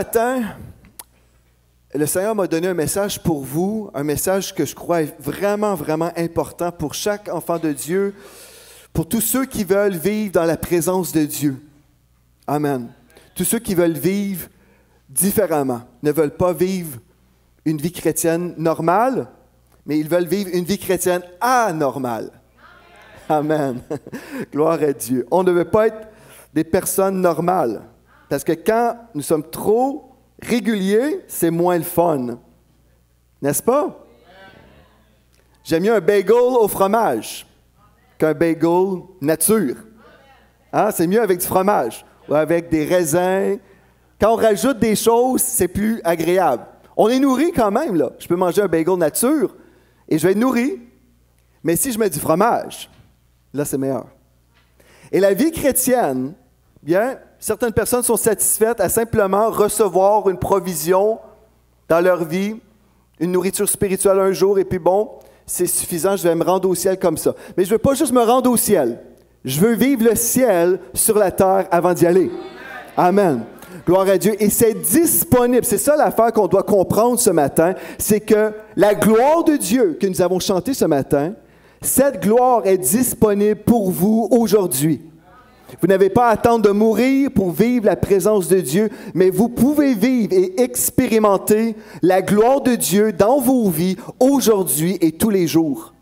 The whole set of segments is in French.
matin, le Seigneur m'a donné un message pour vous, un message que je crois est vraiment, vraiment important pour chaque enfant de Dieu, pour tous ceux qui veulent vivre dans la présence de Dieu. Amen. Tous ceux qui veulent vivre différemment, ne veulent pas vivre une vie chrétienne normale, mais ils veulent vivre une vie chrétienne anormale. Amen. Gloire à Dieu. On ne veut pas être des personnes normales, parce que quand nous sommes trop réguliers, c'est moins le fun. N'est-ce pas? J'aime mieux un bagel au fromage qu'un bagel nature. Hein? C'est mieux avec du fromage ou avec des raisins. Quand on rajoute des choses, c'est plus agréable. On est nourri quand même, là. Je peux manger un bagel nature et je vais être nourri. Mais si je mets du fromage, là, c'est meilleur. Et la vie chrétienne, bien, certaines personnes sont satisfaites à simplement recevoir une provision dans leur vie, une nourriture spirituelle un jour, et puis bon, c'est suffisant, je vais me rendre au ciel comme ça. Mais je ne veux pas juste me rendre au ciel. Je veux vivre le ciel sur la terre avant d'y aller. Amen. Gloire à Dieu. Et c'est disponible. C'est ça l'affaire qu'on doit comprendre ce matin. C'est que la gloire de Dieu que nous avons chantée ce matin, cette gloire est disponible pour vous aujourd'hui. Vous n'avez pas à attendre de mourir pour vivre la présence de Dieu, mais vous pouvez vivre et expérimenter la gloire de Dieu dans vos vies aujourd'hui et tous les jours.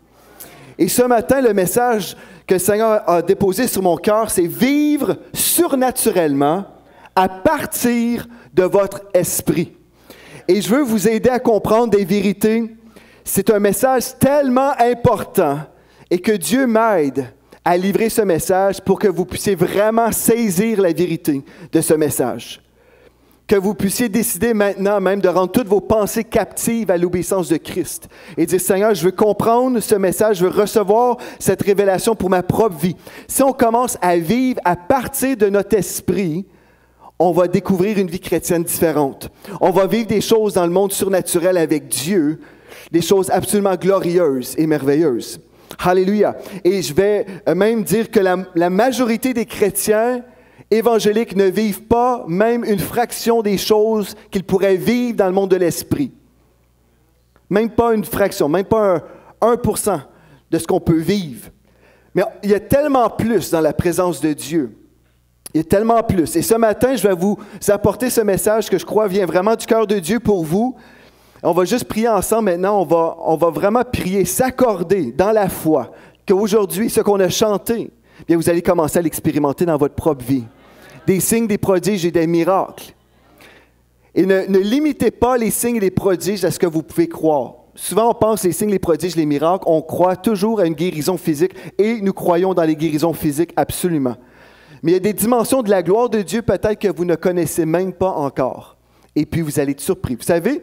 Et ce matin, le message que le Seigneur a déposé sur mon cœur, c'est vivre surnaturellement à partir de votre esprit. Et je veux vous aider à comprendre des vérités. C'est un message tellement important et que Dieu m'aide à livrer ce message pour que vous puissiez vraiment saisir la vérité de ce message. Que vous puissiez décider maintenant même de rendre toutes vos pensées captives à l'obéissance de Christ et dire, Seigneur, je veux comprendre ce message, je veux recevoir cette révélation pour ma propre vie. Si on commence à vivre à partir de notre esprit, on va découvrir une vie chrétienne différente. On va vivre des choses dans le monde surnaturel avec Dieu, des choses absolument glorieuses et merveilleuses. Alléluia. Et je vais même dire que la majorité des chrétiens évangéliques ne vivent pas même une fraction des choses qu'ils pourraient vivre dans le monde de l'esprit. Même pas une fraction, même pas un 1% de ce qu'on peut vivre. Mais il y a tellement plus dans la présence de Dieu. Il y a tellement plus. Et ce matin, je vais vous apporter ce message que je crois vient vraiment du cœur de Dieu pour vous. On va juste prier ensemble maintenant. On va vraiment prier, s'accorder dans la foi qu'aujourd'hui, ce qu'on a chanté, bien, vous allez commencer à l'expérimenter dans votre propre vie. Des signes, des prodiges et des miracles. Et ne limitez pas les signes et les prodiges à ce que vous pouvez croire. Souvent, on pense les signes, les prodiges, les miracles. On croit toujours à une guérison physique et nous croyons dans les guérisons physiques absolument. Mais il y a des dimensions de la gloire de Dieu peut-être que vous ne connaissez même pas encore. Et puis, vous allez être surpris. Vous savez,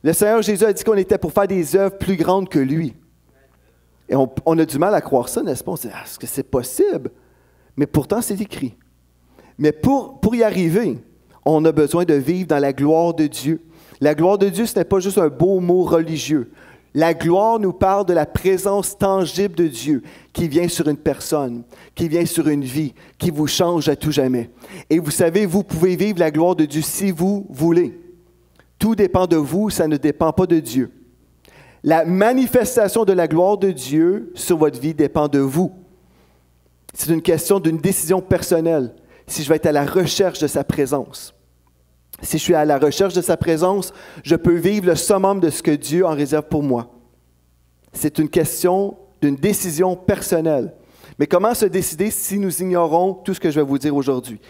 le Seigneur Jésus a dit qu'on était pour faire des œuvres plus grandes que lui. Et on a du mal à croire ça, n'est-ce pas? On se dit, est-ce que c'est possible? Mais pourtant, c'est écrit. Mais pour y arriver, on a besoin de vivre dans la gloire de Dieu. La gloire de Dieu, ce n'est pas juste un beau mot religieux. La gloire nous parle de la présence tangible de Dieu qui vient sur une personne, qui vient sur une vie, qui vous change à tout jamais. Et vous savez, vous pouvez vivre la gloire de Dieu si vous voulez. Tout dépend de vous, ça ne dépend pas de Dieu. La manifestation de la gloire de Dieu sur votre vie dépend de vous. C'est une question d'une décision personnelle, si je vais être à la recherche de sa présence. Si je suis à la recherche de sa présence, je peux vivre le summum de ce que Dieu en réserve pour moi. C'est une question d'une décision personnelle. Mais comment se décider si nous ignorons tout ce que je vais vous dire aujourd'hui?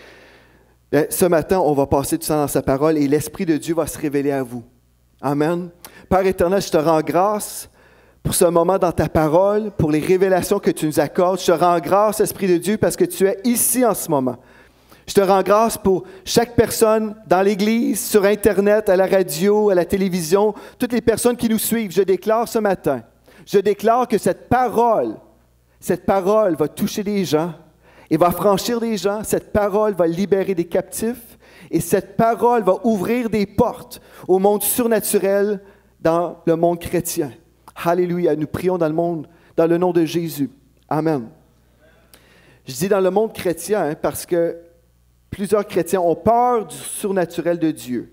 Ce matin, on va passer du temps dans sa parole et l'Esprit de Dieu va se révéler à vous. Amen. Père éternel, je te rends grâce pour ce moment dans ta parole, pour les révélations que tu nous accordes. Je te rends grâce, Esprit de Dieu, parce que tu es ici en ce moment. Je te rends grâce pour chaque personne dans l'Église, sur Internet, à la radio, à la télévision, toutes les personnes qui nous suivent. Je déclare ce matin, je déclare que cette parole va toucher des gens et va franchir des gens. Cette parole va libérer des captifs et cette parole va ouvrir des portes au monde surnaturel dans le monde chrétien. Alléluia. Nous prions dans le nom de Jésus. Amen. Je dis dans le monde chrétien parce que plusieurs chrétiens ont peur du surnaturel de Dieu.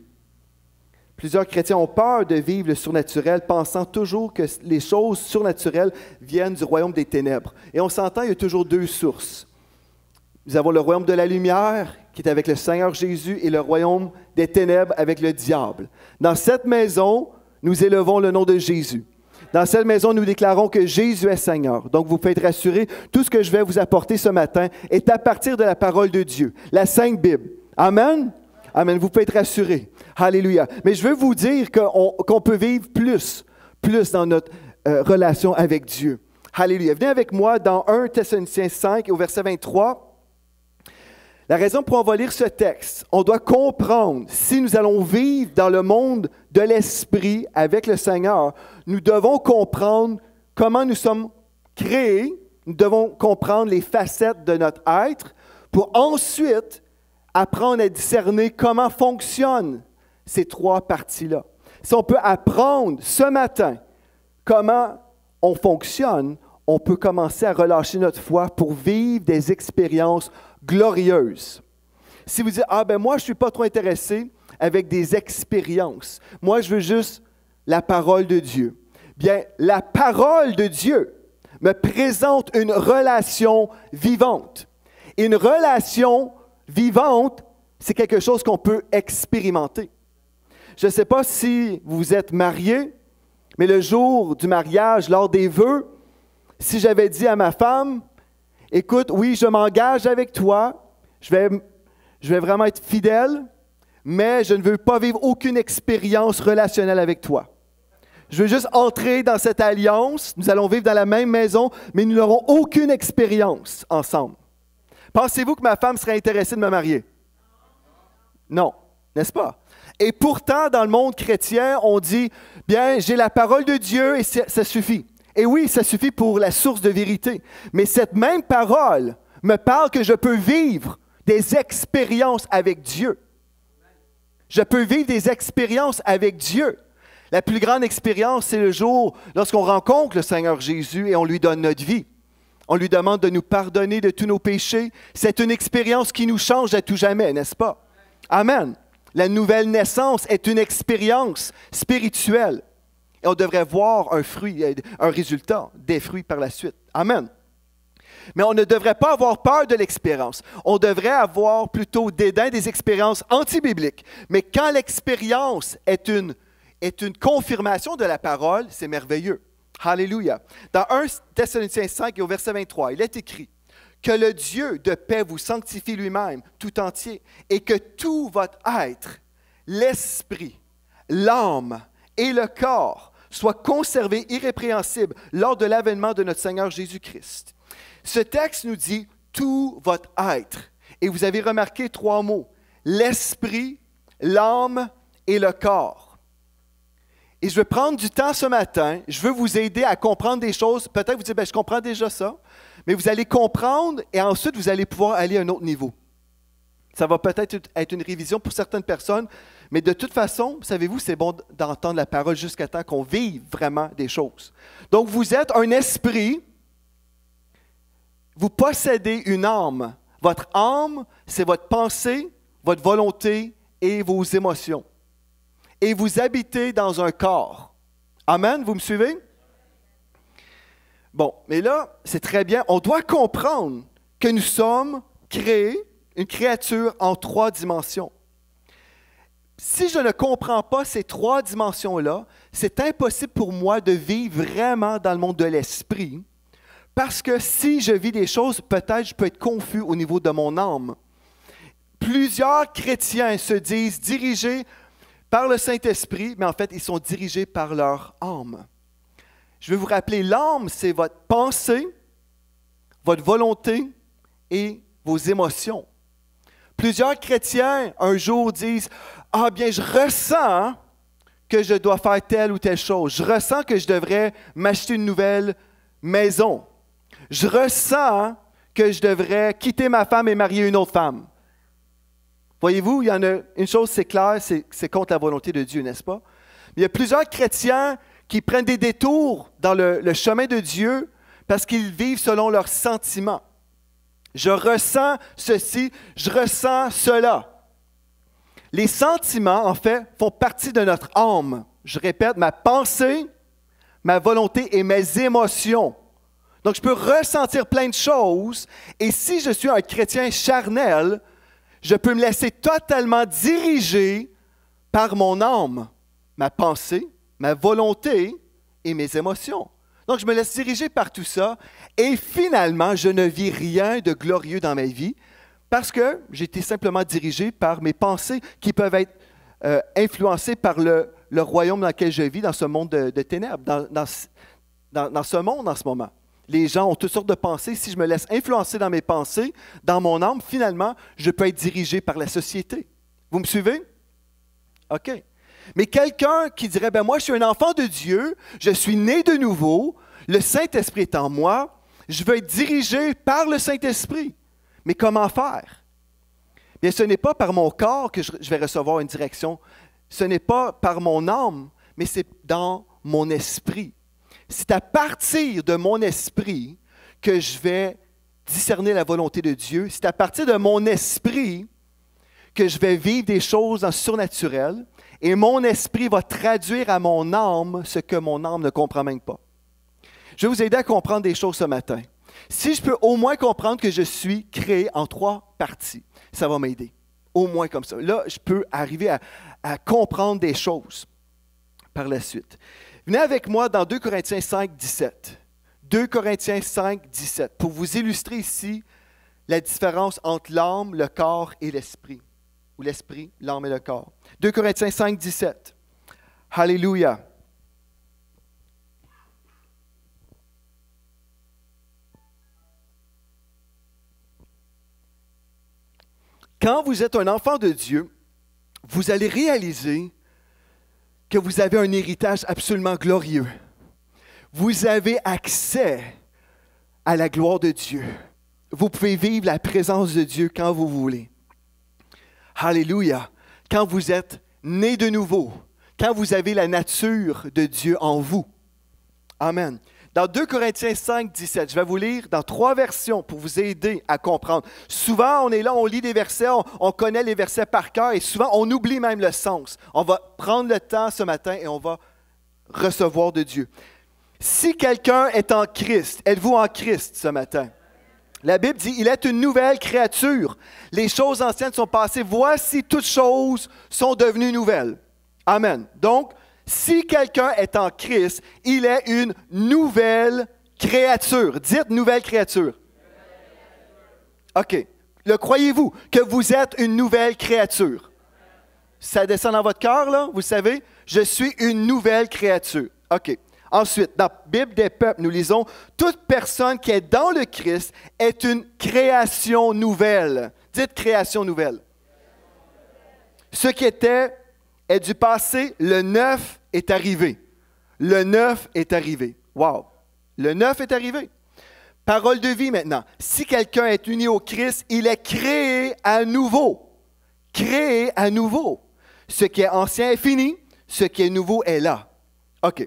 Plusieurs chrétiens ont peur de vivre le surnaturel, pensant toujours que les choses surnaturelles viennent du royaume des ténèbres. Et on s'entend, il y a toujours deux sources. Nous avons le royaume de la lumière, qui est avec le Seigneur Jésus, et le royaume des ténèbres avec le diable. Dans cette maison, nous élevons le nom de Jésus. Dans cette maison, nous déclarons que Jésus est Seigneur. Donc, vous pouvez être rassurés, tout ce que je vais vous apporter ce matin est à partir de la parole de Dieu, la Sainte Bible. Amen? Amen. Vous pouvez être rassurés. Alléluia. Mais je veux vous dire qu'on peut vivre plus dans notre relation avec Dieu. Alléluia. Venez avec moi dans 1 Thessaloniciens 5 au verset 23. La raison pour on va lire ce texte, on doit comprendre, si nous allons vivre dans le monde de l'Esprit avec le Seigneur, nous devons comprendre comment nous sommes créés, nous devons comprendre les facettes de notre être pour ensuite apprendre à discerner comment fonctionnent ces trois parties-là. Si on peut apprendre ce matin comment on fonctionne, on peut commencer à relâcher notre foi pour vivre des expériences glorieuses. Si vous dites, moi, je ne suis pas trop intéressé avec des expériences. Moi, je veux juste la parole de Dieu. Bien, la parole de Dieu me présente une relation vivante. Et une relation vivante, c'est quelque chose qu'on peut expérimenter. Je ne sais pas si vous êtes marié, mais le jour du mariage, lors des vœux, si j'avais dit à ma femme, écoute, oui, je m'engage avec toi, je vais vraiment être fidèle, mais je ne veux pas vivre aucune expérience relationnelle avec toi. Je veux juste entrer dans cette alliance, nous allons vivre dans la même maison, mais nous n'aurons aucune expérience ensemble. Pensez-vous que ma femme serait intéressée de me marier? Non, n'est-ce pas? Et pourtant, dans le monde chrétien, on dit, bien, j'ai la parole de Dieu et ça suffit. Et oui, ça suffit pour la source de vérité. Mais cette même parole me parle que je peux vivre des expériences avec Dieu. Je peux vivre des expériences avec Dieu. La plus grande expérience, c'est le jour lorsqu'on rencontre le Seigneur Jésus et on lui donne notre vie. On lui demande de nous pardonner de tous nos péchés. C'est une expérience qui nous change à tout jamais, n'est-ce pas? Amen. La nouvelle naissance est une expérience spirituelle. Et on devrait voir un fruit, un résultat, des fruits par la suite. Amen. Mais on ne devrait pas avoir peur de l'expérience. On devrait avoir plutôt dédain des expériences antibibliques. Mais quand l'expérience est une confirmation de la parole, c'est merveilleux. Alléluia. Dans 1 Thessaloniciens 5 et au verset 23, il est écrit « Que le Dieu de paix vous sanctifie lui-même tout entier et que tout votre être, l'esprit, l'âme et le corps soient conservés irrépréhensibles lors de l'avènement de notre Seigneur Jésus-Christ. » Ce texte nous dit « tout votre être ». Et vous avez remarqué trois mots, l'esprit, l'âme et le corps. Et je veux prendre du temps ce matin, je veux vous aider à comprendre des choses. Peut-être vous dites, je comprends déjà ça, mais vous allez comprendre et ensuite vous allez pouvoir aller à un autre niveau. Ça va peut-être être une révision pour certaines personnes, mais de toute façon, savez-vous, c'est bon d'entendre la parole jusqu'à temps qu'on vive vraiment des choses. Donc, vous êtes un esprit, vous possédez une âme. Votre âme, c'est votre pensée, votre volonté et vos émotions. Et vous habitez dans un corps. Amen, vous me suivez? Bon, mais là, c'est très bien. On doit comprendre que nous sommes créés, une créature en trois dimensions. Si je ne comprends pas ces trois dimensions-là, c'est impossible pour moi de vivre vraiment dans le monde de l'esprit, parce que si je vis des choses, peut-être je peux être confus au niveau de mon âme. Plusieurs chrétiens se disent dirigés par le Saint-Esprit, mais en fait, ils sont dirigés par leur âme. Je vais vous rappeler, l'âme, c'est votre pensée, votre volonté et vos émotions. Plusieurs chrétiens, un jour, disent « Ah bien, je ressens que je dois faire telle ou telle chose. Je ressens que je devrais m'acheter une nouvelle maison. Je ressens que je devrais quitter ma femme et marier une autre femme. » Voyez-vous, il y en a une chose, c'est clair, c'est contre la volonté de Dieu, n'est-ce pas? Mais il y a plusieurs chrétiens qui prennent des détours dans le chemin de Dieu parce qu'ils vivent selon leurs sentiments. Je ressens ceci, je ressens cela. Les sentiments, en fait, font partie de notre âme. Je répète, ma pensée, ma volonté et mes émotions. Donc, je peux ressentir plein de choses. Et si je suis un chrétien charnel, je peux me laisser totalement diriger par mon âme, ma pensée, ma volonté et mes émotions. Donc, je me laisse diriger par tout ça. Et finalement, je ne vis rien de glorieux dans ma vie parce que j'ai été simplement dirigé par mes pensées qui peuvent être influencées par le royaume dans lequel je vis, dans ce monde de ténèbres, dans ce monde en ce moment. Les gens ont toutes sortes de pensées. Si je me laisse influencer dans mes pensées, dans mon âme, finalement, je peux être dirigé par la société. Vous me suivez? OK. Mais quelqu'un qui dirait, ben moi, je suis un enfant de Dieu, je suis né de nouveau, le Saint-Esprit est en moi, je veux être dirigé par le Saint-Esprit. Mais comment faire? Bien, ce n'est pas par mon corps que je vais recevoir une direction. Ce n'est pas par mon âme, mais c'est dans mon esprit. C'est à partir de mon esprit que je vais discerner la volonté de Dieu. C'est à partir de mon esprit que je vais vivre des choses en surnaturel et mon esprit va traduire à mon âme ce que mon âme ne comprend même pas. Je vais vous aider à comprendre des choses ce matin. Si je peux au moins comprendre que je suis créé en 3 parties, ça va m'aider. Au moins comme ça. Là, je peux arriver à comprendre des choses par la suite. Venez avec moi dans 2 Corinthiens 5, 17. 2 Corinthiens 5, 17, pour vous illustrer ici la différence entre l'âme, le corps et l'esprit. Ou l'esprit, l'âme et le corps. 2 Corinthiens 5, 17. Alléluia. Quand vous êtes un enfant de Dieu, vous allez réaliser que vous avez un héritage absolument glorieux. Vous avez accès à la gloire de Dieu. Vous pouvez vivre la présence de Dieu quand vous voulez. Alléluia. Quand vous êtes né de nouveau, quand vous avez la nature de Dieu en vous. Amen. Dans 2 Corinthiens 5, 17, je vais vous lire dans 3 versions pour vous aider à comprendre. Souvent, on est là, on lit des versets, on connaît les versets par cœur et souvent, on oublie même le sens. On va prendre le temps ce matin et on va recevoir de Dieu. Si quelqu'un est en Christ, êtes-vous en Christ ce matin? La Bible dit, il est une nouvelle créature. Les choses anciennes sont passées. Voici, toutes choses sont devenues nouvelles. Amen. Donc, si quelqu'un est en Christ, il est une nouvelle créature. Dites nouvelle créature. OK. Le croyez-vous que vous êtes une nouvelle créature? Ça descend dans votre cœur, là, vous savez? Je suis une nouvelle créature. OK. Ensuite, dans la Bible des peuples, nous lisons « Toute personne qui est dans le Christ est une création nouvelle. » Dites « création nouvelle. » Ce qui était est du passé, le neuf est arrivé. Le neuf est arrivé. Wow! Le neuf est arrivé. Parole de vie maintenant. Si quelqu'un est uni au Christ, il est créé à nouveau. Créé à nouveau. Ce qui est ancien est fini, ce qui est nouveau est là. OK.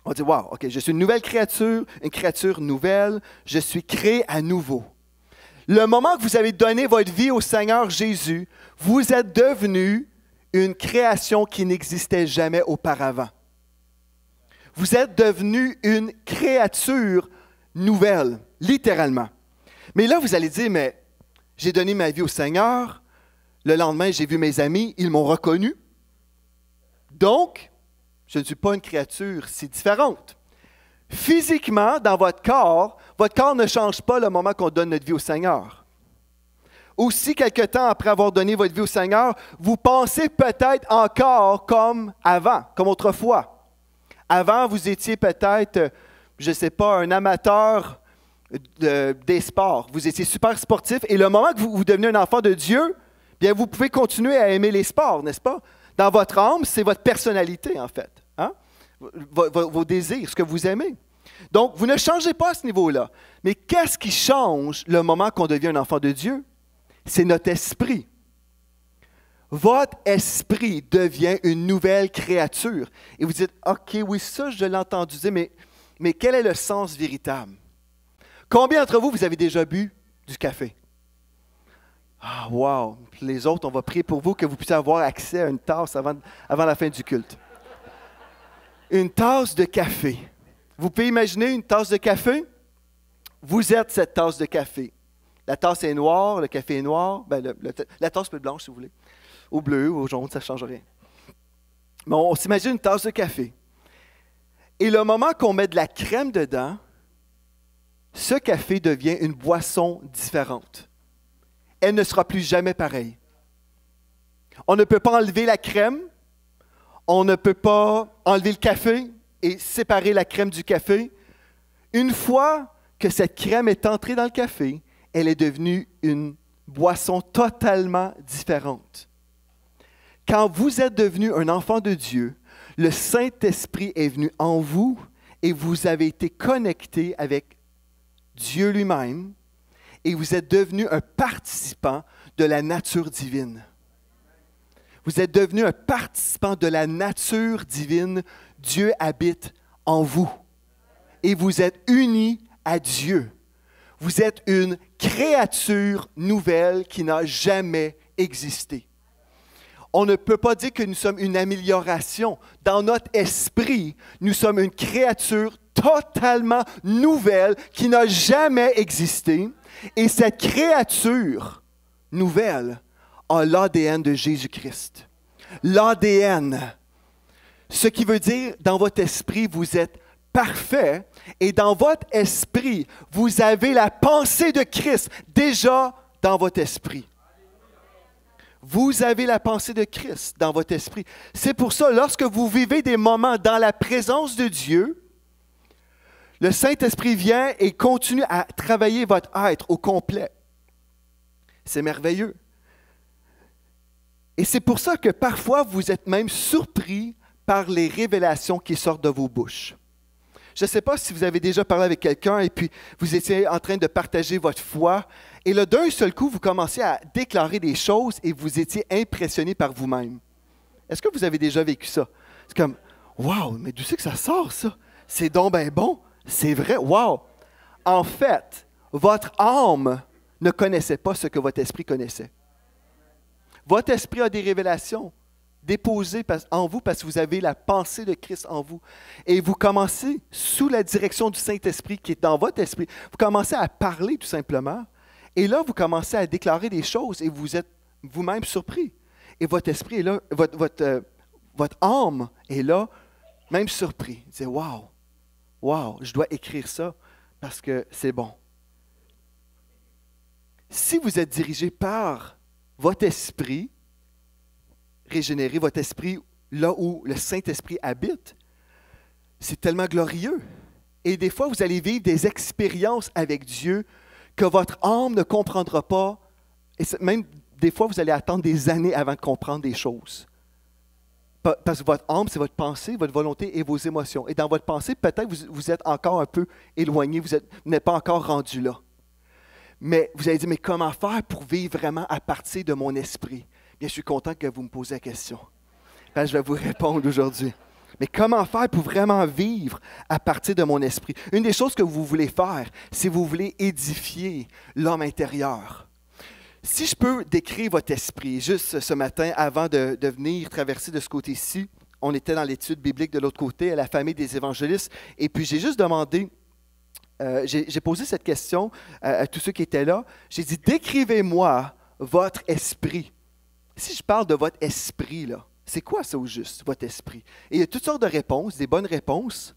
On dit, wow, OK, je suis une créature nouvelle, je suis créé à nouveau. Le moment que vous avez donné votre vie au Seigneur Jésus, vous êtes devenu une création qui n'existait jamais auparavant. Vous êtes devenu une créature nouvelle, littéralement. Mais là, vous allez dire, mais j'ai donné ma vie au Seigneur, le lendemain, j'ai vu mes amis, ils m'ont reconnu. Donc, je ne suis pas une créature si différente. Physiquement, dans votre corps ne change pas le moment qu'on donne notre vie au Seigneur. Aussi, quelque temps après avoir donné votre vie au Seigneur, vous pensez peut-être encore comme avant, comme autrefois. Avant, vous étiez peut-être, je ne sais pas, un amateur des sports. Vous étiez super sportif et le moment que vous devenez un enfant de Dieu, bien, vous pouvez continuer à aimer les sports, n'est-ce pas? Dans votre âme, c'est votre personnalité, en fait. Hein? Vos désirs, ce que vous aimez. Donc, vous ne changez pas à ce niveau-là. Mais qu'est-ce qui change le moment qu'on devient un enfant de Dieu? C'est notre esprit. Votre esprit devient une nouvelle créature. Et vous dites, OK, oui, ça, je l'ai entendu dire, mais quel est le sens véritable? Combien d'entre vous avez déjà bu du café? Ah, wow! Les autres, on va prier pour vous que vous puissiez avoir accès à une tasse avant la fin du culte. Une tasse de café. Vous pouvez imaginer une tasse de café? Vous êtes cette tasse de café. La tasse est noire, le café est noir. Ben, la tasse peut être blanche si vous voulez. Ou bleu, ou jaune, ça ne change rien. Mais on s'imagine une tasse de café. Et le moment qu'on met de la crème dedans, ce café devient une boisson différente. Elle ne sera plus jamais pareille. On ne peut pas enlever la crème, on ne peut pas enlever le café et séparer la crème du café. Une fois que cette crème est entrée dans le café, elle est devenue une boisson totalement différente. Quand vous êtes devenu un enfant de Dieu, le Saint-Esprit est venu en vous et vous avez été connecté avec Dieu lui-même et vous êtes devenu un participant de la nature divine. Vous êtes devenu un participant de la nature divine. Dieu habite en vous et vous êtes unis à Dieu. Vous êtes une créature nouvelle qui n'a jamais existé. On ne peut pas dire que nous sommes une amélioration. Dans notre esprit, nous sommes une créature totalement nouvelle qui n'a jamais existé. Et cette créature nouvelle a l'ADN de Jésus-Christ. L'ADN. Ce qui veut dire, dans votre esprit, vous êtes parfait. Et dans votre esprit, vous avez la pensée de Christ déjà dans votre esprit. Vous avez la pensée de Christ dans votre esprit. C'est pour ça, lorsque vous vivez des moments dans la présence de Dieu, le Saint-Esprit vient et continue à travailler votre être au complet. C'est merveilleux. Et c'est pour ça que parfois, vous êtes même surpris par les révélations qui sortent de vos bouches. Je ne sais pas si vous avez déjà parlé avec quelqu'un et puis vous étiez en train de partager votre foi. Et là, d'un seul coup, vous commencez à déclarer des choses et vous étiez impressionné par vous-même. Est-ce que vous avez déjà vécu ça? C'est comme, wow, mais d'où c'est que ça sort, ça? C'est donc ben bon. C'est vrai, wow. En fait, votre âme ne connaissait pas ce que votre esprit connaissait. Votre esprit a des révélations déposées en vous parce que vous avez la pensée de Christ en vous. Et vous commencez, sous la direction du Saint-Esprit qui est dans votre esprit, vous commencez à parler tout simplement. Et là, vous commencez à déclarer des choses et vous êtes vous-même surpris. Et votre esprit est là, votre âme est là, même surpris. Vous dites, wow, wow, je dois écrire ça parce que c'est bon. Si vous êtes dirigé par votre esprit, régénérer votre esprit là où le Saint-Esprit habite, c'est tellement glorieux. Et des fois, vous allez vivre des expériences avec Dieu que votre âme ne comprendra pas. Et même des fois, vous allez attendre des années avant de comprendre des choses. Parce que votre âme, c'est votre pensée, votre volonté et vos émotions. Et dans votre pensée, peut-être vous êtes encore un peu éloigné, vous n'êtes pas encore rendu là. Mais vous allez dire, mais comment faire pour vivre vraiment à partir de mon esprit? Bien, je suis content que vous me posiez la question. Je vais vous répondre aujourd'hui. Mais comment faire pour vraiment vivre à partir de mon esprit? Une des choses que vous voulez faire, c'est vous voulez édifier l'homme intérieur. Si je peux décrire votre esprit, juste ce matin, avant de venir traverser de ce côté-ci, on était dans l'étude biblique de l'autre côté, à la famille des évangélistes, et puis j'ai juste demandé, j'ai posé cette question à tous ceux qui étaient là, j'ai dit, décrivez-moi votre esprit. Si je parle de votre esprit, là, c'est quoi ça au juste, votre esprit? Et il y a toutes sortes de réponses, des bonnes réponses,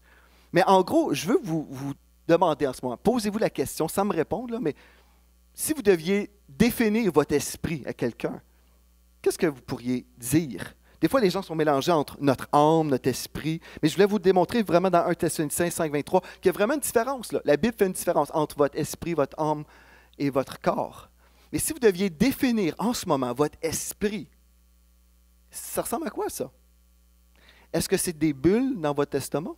mais en gros, je veux vous demander en ce moment, posez-vous la question sans me répondre, là, mais si vous deviez définir votre esprit à quelqu'un, qu'est-ce que vous pourriez dire? Des fois, les gens sont mélangés entre notre âme, notre esprit, mais je voulais vous démontrer vraiment dans 1 Thessaloniciens 5:23 qu'il y a vraiment une différence, là. La Bible fait une différence entre votre esprit, votre âme et votre corps. Mais si vous deviez définir en ce moment votre esprit, ça ressemble à quoi ça? Est-ce que c'est des bulles dans votre testament?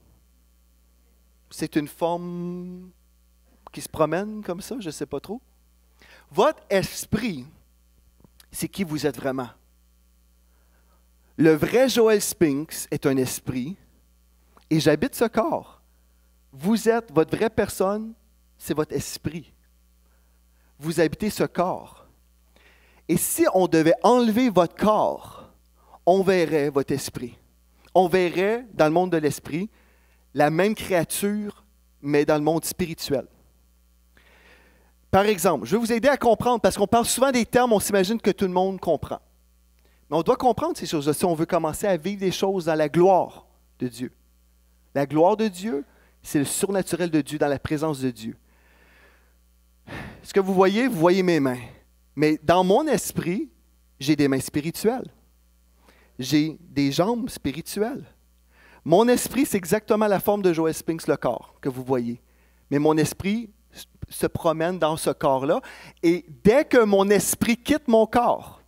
C'est une forme qui se promène comme ça? Je ne sais pas trop. Votre esprit, c'est qui vous êtes vraiment. Le vrai Joel Spinks est un esprit et j'habite ce corps. Vous êtes, votre vraie personne, c'est votre esprit. Vous habitez ce corps. Et si on devait enlever votre corps, on verrait votre esprit. On verrait dans le monde de l'esprit la même créature, mais dans le monde spirituel. Par exemple, je vais vous aider à comprendre, parce qu'on parle souvent des termes, on s'imagine que tout le monde comprend. Mais on doit comprendre ces choses-là si on veut commencer à vivre des choses dans la gloire de Dieu. La gloire de Dieu, c'est le surnaturel de Dieu, dans la présence de Dieu. Ce que vous voyez mes mains. Mais dans mon esprit, j'ai des mains spirituelles. J'ai des jambes spirituelles. Mon esprit, c'est exactement la forme de Joel Spinks, le corps que vous voyez. Mais mon esprit se promène dans ce corps-là. Et dès que mon esprit quitte mon corps,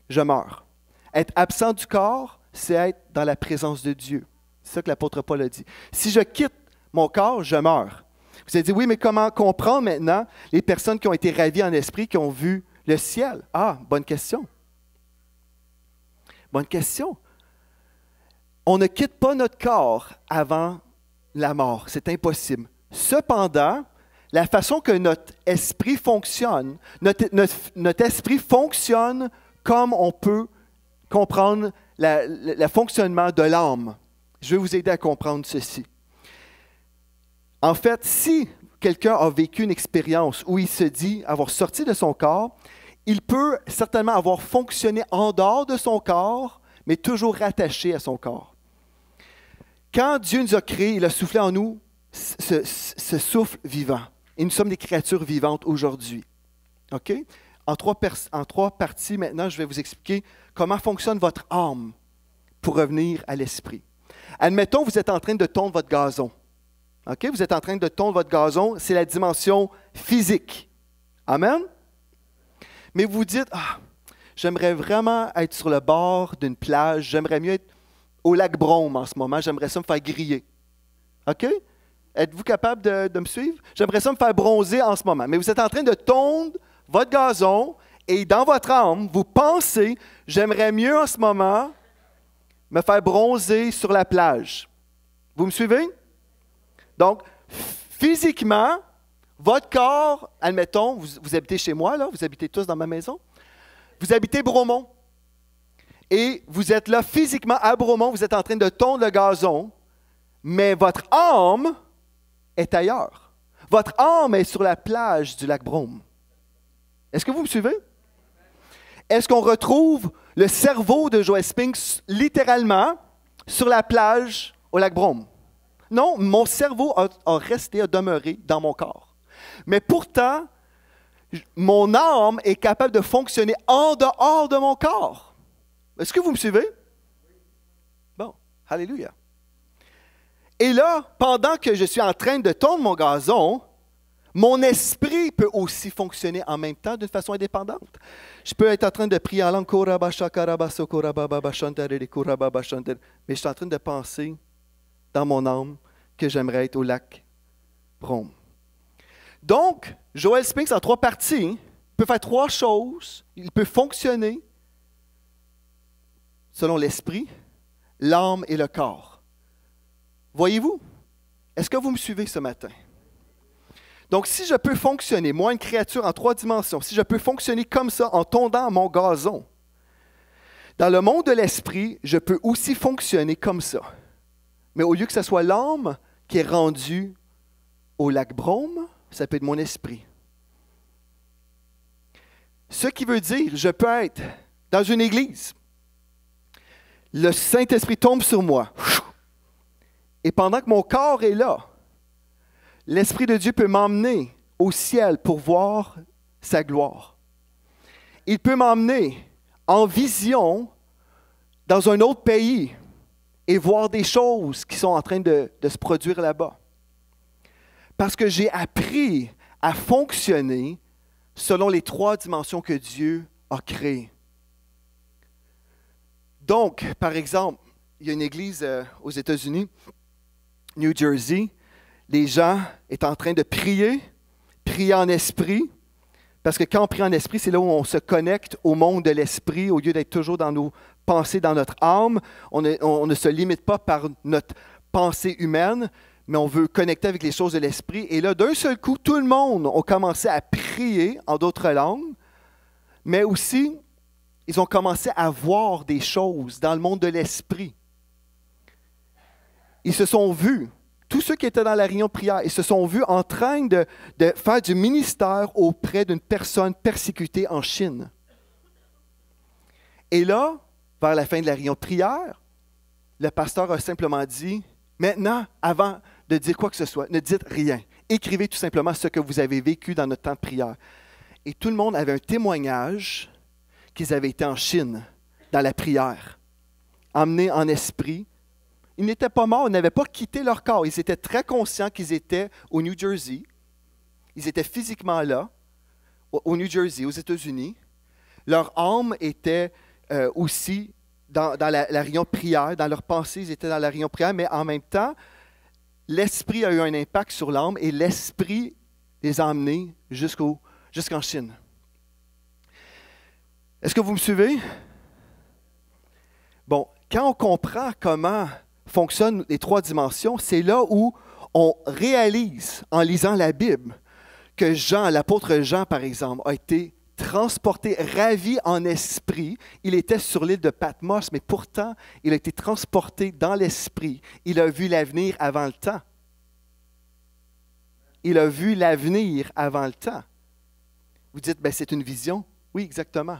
je meurs. Être absent du corps, c'est être dans la présence de Dieu. C'est ça que l'apôtre Paul a dit. Si je quitte mon corps, je meurs. Vous allez dire, oui, mais comment comprendre maintenant les personnes qui ont été ravies en esprit, qui ont vu le ciel? Ah, bonne question. Bonne question. On ne quitte pas notre corps avant la mort. C'est impossible. Cependant, la façon que notre esprit fonctionne, notre esprit fonctionne comme on peut comprendre le fonctionnement de l'âme. Je vais vous aider à comprendre ceci. En fait, si quelqu'un a vécu une expérience où il se dit avoir sorti de son corps, il peut certainement avoir fonctionné en dehors de son corps, mais toujours rattaché à son corps. Quand Dieu nous a créés, il a soufflé en nous ce souffle vivant. Et nous sommes des créatures vivantes aujourd'hui. OK? En trois parties, maintenant, je vais vous expliquer comment fonctionne votre âme pour revenir à l'esprit. Admettons, vous êtes en train de tondre votre gazon. OK? Vous êtes en train de tondre votre gazon, c'est la dimension physique. Amen? Mais vous vous dites, j'aimerais vraiment être sur le bord d'une plage, j'aimerais mieux être au lac Brome en ce moment, j'aimerais ça me faire griller. OK? Êtes-vous capable de me suivre? J'aimerais ça me faire bronzer en ce moment. Mais vous êtes en train de tondre votre gazon et dans votre âme, vous pensez, j'aimerais mieux en ce moment me faire bronzer sur la plage. Vous me suivez? Donc, physiquement, votre corps, admettons, vous habitez chez moi, là, vous habitez tous dans ma maison, vous habitez Bromont. Et vous êtes là physiquement à Bromont, vous êtes en train de tondre le gazon, mais votre âme est ailleurs. Votre âme est sur la plage du lac Brome. Est-ce que vous me suivez? Est-ce qu'on retrouve le cerveau de Joel Spinks littéralement sur la plage au lac Brome? Non, mon cerveau a demeuré dans mon corps. Mais pourtant, mon âme est capable de fonctionner en dehors de mon corps. Est-ce que vous me suivez? Bon, alléluia. Et là, pendant que je suis en train de tondre mon gazon, mon esprit peut aussi fonctionner en même temps d'une façon indépendante. Je peux être en train de prier en langue, mais je suis en train de penser dans mon âme que j'aimerais être au lac Brome. Donc, Joel Spinks, en 3 parties, peut faire 3 choses. Il peut fonctionner selon l'esprit, l'âme et le corps. Voyez-vous? Est-ce que vous me suivez ce matin? Donc, si je peux fonctionner, moi, une créature en 3 dimensions, si je peux fonctionner comme ça en tondant mon gazon, dans le monde de l'esprit, je peux aussi fonctionner comme ça. Mais au lieu que ce soit l'âme qui est rendue au lac Brome, ça peut être mon esprit. Ce qui veut dire, je peux être dans une église. Le Saint-Esprit tombe sur moi. Et pendant que mon corps est là, l'Esprit de Dieu peut m'emmener au ciel pour voir sa gloire. Il peut m'emmener en vision dans un autre pays et voir des choses qui sont en train de se produire là-bas. Parce que j'ai appris à fonctionner selon les 3 dimensions que Dieu a créées. Donc, par exemple, il y a une église aux États-Unis, New Jersey. Les gens sont en train de prier en esprit, parce que quand on prie en esprit, c'est là où on se connecte au monde de l'esprit, au lieu d'être toujours dans nos pensées, dans notre âme. On ne se limite pas par notre pensée humaine, mais on veut connecter avec les choses de l'esprit. Et là, d'un seul coup, tout le monde a commencé à prier en d'autres langues, mais aussi ils ont commencé à voir des choses dans le monde de l'esprit. Ils se sont vus, tous ceux qui étaient dans la réunion de prière, ils se sont vus en train de faire du ministère auprès d'une personne persécutée en Chine. Et là, vers la fin de la réunion de prière, le pasteur a simplement dit, maintenant, avant de dire quoi que ce soit, ne dites rien. Écrivez tout simplement ce que vous avez vécu dans notre temps de prière. Et tout le monde avait un témoignage qu'ils avaient été en Chine, dans la prière, emmenés en esprit. Ils n'étaient pas morts, ils n'avaient pas quitté leur corps. Ils étaient très conscients qu'ils étaient au New Jersey. Ils étaient physiquement là, au New Jersey, aux États-Unis. Leur âme était aussi dans la réunion de prière, dans leurs pensées, ils étaient dans la réunion de prière, mais en même temps, l'esprit a eu un impact sur l'âme et l'esprit les a emmenés jusqu'en Chine. Est-ce que vous me suivez? Bon, quand on comprend comment fonctionnent les trois dimensions, c'est là où on réalise, en lisant la Bible, que Jean, l'apôtre Jean, par exemple, a été transporté, ravi en esprit. Il était sur l'île de Patmos, mais pourtant, il a été transporté dans l'esprit. Il a vu l'avenir avant le temps. Il a vu l'avenir avant le temps. Vous dites, ben, c'est une vision? Oui, exactement.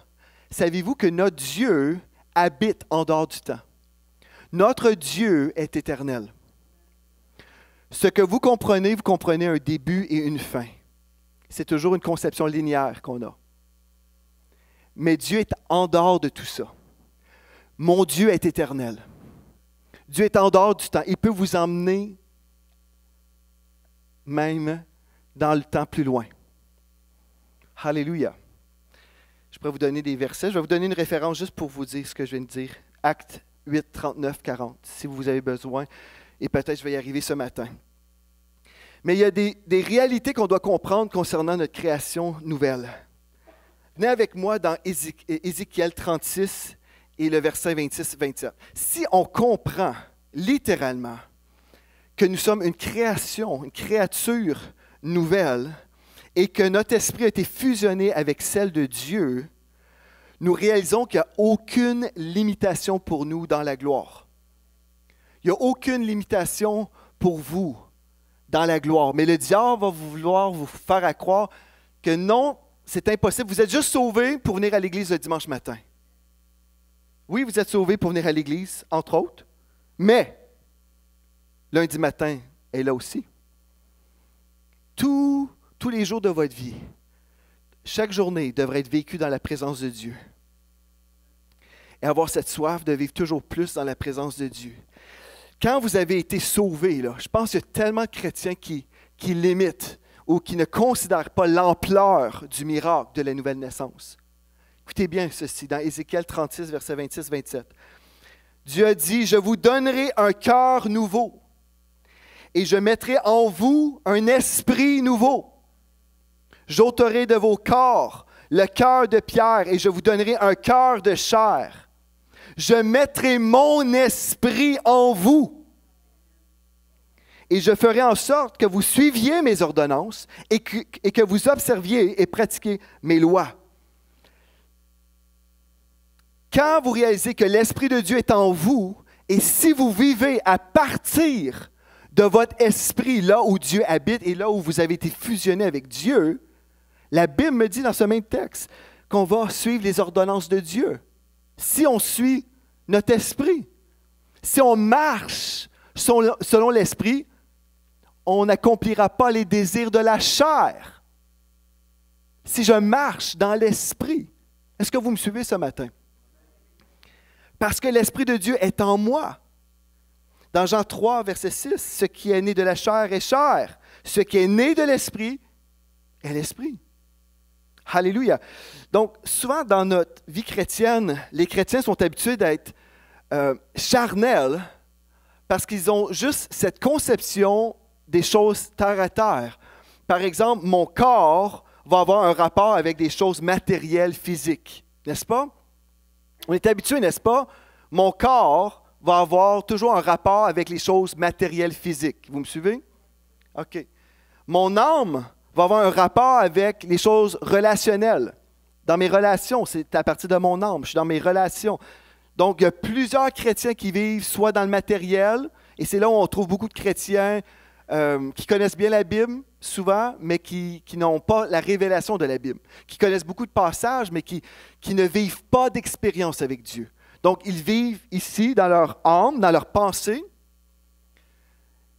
Savez-vous que notre Dieu habite en dehors du temps? Notre Dieu est éternel. Ce que vous comprenez un début et une fin. C'est toujours une conception linéaire qu'on a. Mais Dieu est en dehors de tout ça. Mon Dieu est éternel. Dieu est en dehors du temps. Il peut vous emmener même dans le temps plus loin. Alléluia. Je pourrais vous donner des versets. Je vais vous donner une référence juste pour vous dire ce que je viens de dire. Actes 8, 39, 40, si vous avez besoin. Et peut-être je vais y arriver ce matin. Mais il y a des réalités qu'on doit comprendre concernant notre création nouvelle. Venez avec moi dans Ézéchiel 36 et le verset 26-27. Si on comprend littéralement que nous sommes une création, une créature nouvelle, et que notre esprit a été fusionné avec celle de Dieu, nous réalisons qu'il n'y a aucune limitation pour nous dans la gloire. Il n'y a aucune limitation pour vous dans la gloire. Mais le diable va vouloir vous faire croire que non, c'est impossible. Vous êtes juste sauvés pour venir à l'église le dimanche matin. Oui, vous êtes sauvés pour venir à l'église, entre autres, mais lundi matin est là aussi. Tous les jours de votre vie, chaque journée devrait être vécue dans la présence de Dieu. Et avoir cette soif de vivre toujours plus dans la présence de Dieu. Quand vous avez été sauvés, là, je pense qu'il y a tellement de chrétiens qui limitent ou qui ne considèrent pas l'ampleur du miracle de la nouvelle naissance. Écoutez bien ceci, dans Ézéchiel 36, versets 26-27. Dieu a dit, « Je vous donnerai un cœur nouveau et je mettrai en vous un esprit nouveau. J'ôterai de vos corps le cœur de pierre et je vous donnerai un cœur de chair. Je mettrai mon esprit en vous. Et je ferai en sorte que vous suiviez mes ordonnances et que vous observiez et pratiquiez mes lois. » Quand vous réalisez que l'Esprit de Dieu est en vous, et si vous vivez à partir de votre esprit, là où Dieu habite et là où vous avez été fusionné avec Dieu, la Bible me dit dans ce même texte qu'on va suivre les ordonnances de Dieu. Si on suit notre esprit, si on marche selon l'esprit, on n'accomplira pas les désirs de la chair. Si je marche dans l'esprit, est-ce que vous me suivez ce matin? Parce que l'Esprit de Dieu est en moi. Dans Jean 3, verset 6, ce qui est né de la chair est chair. Ce qui est né de l'Esprit est l'Esprit. Alléluia. Donc, souvent dans notre vie chrétienne, les chrétiens sont habitués d'être charnels parce qu'ils ont juste cette conception des choses terre à terre. Par exemple, mon corps va avoir un rapport avec des choses matérielles, physiques. N'est-ce pas? On est habitué, n'est-ce pas? Mon corps va avoir toujours un rapport avec les choses matérielles, physiques. Vous me suivez? OK. Mon âme va avoir un rapport avec les choses relationnelles, Dans mes relations, c'est à partir de mon âme, je suis dans mes relations. Donc, il y a plusieurs chrétiens qui vivent soit dans le matériel, et c'est là où on trouve beaucoup de chrétiens qui connaissent bien la Bible, souvent, mais qui n'ont pas la révélation de la Bible, qui connaissent beaucoup de passages, mais qui ne vivent pas d'expérience avec Dieu. Donc, ils vivent ici, dans leur âme, dans leur pensée,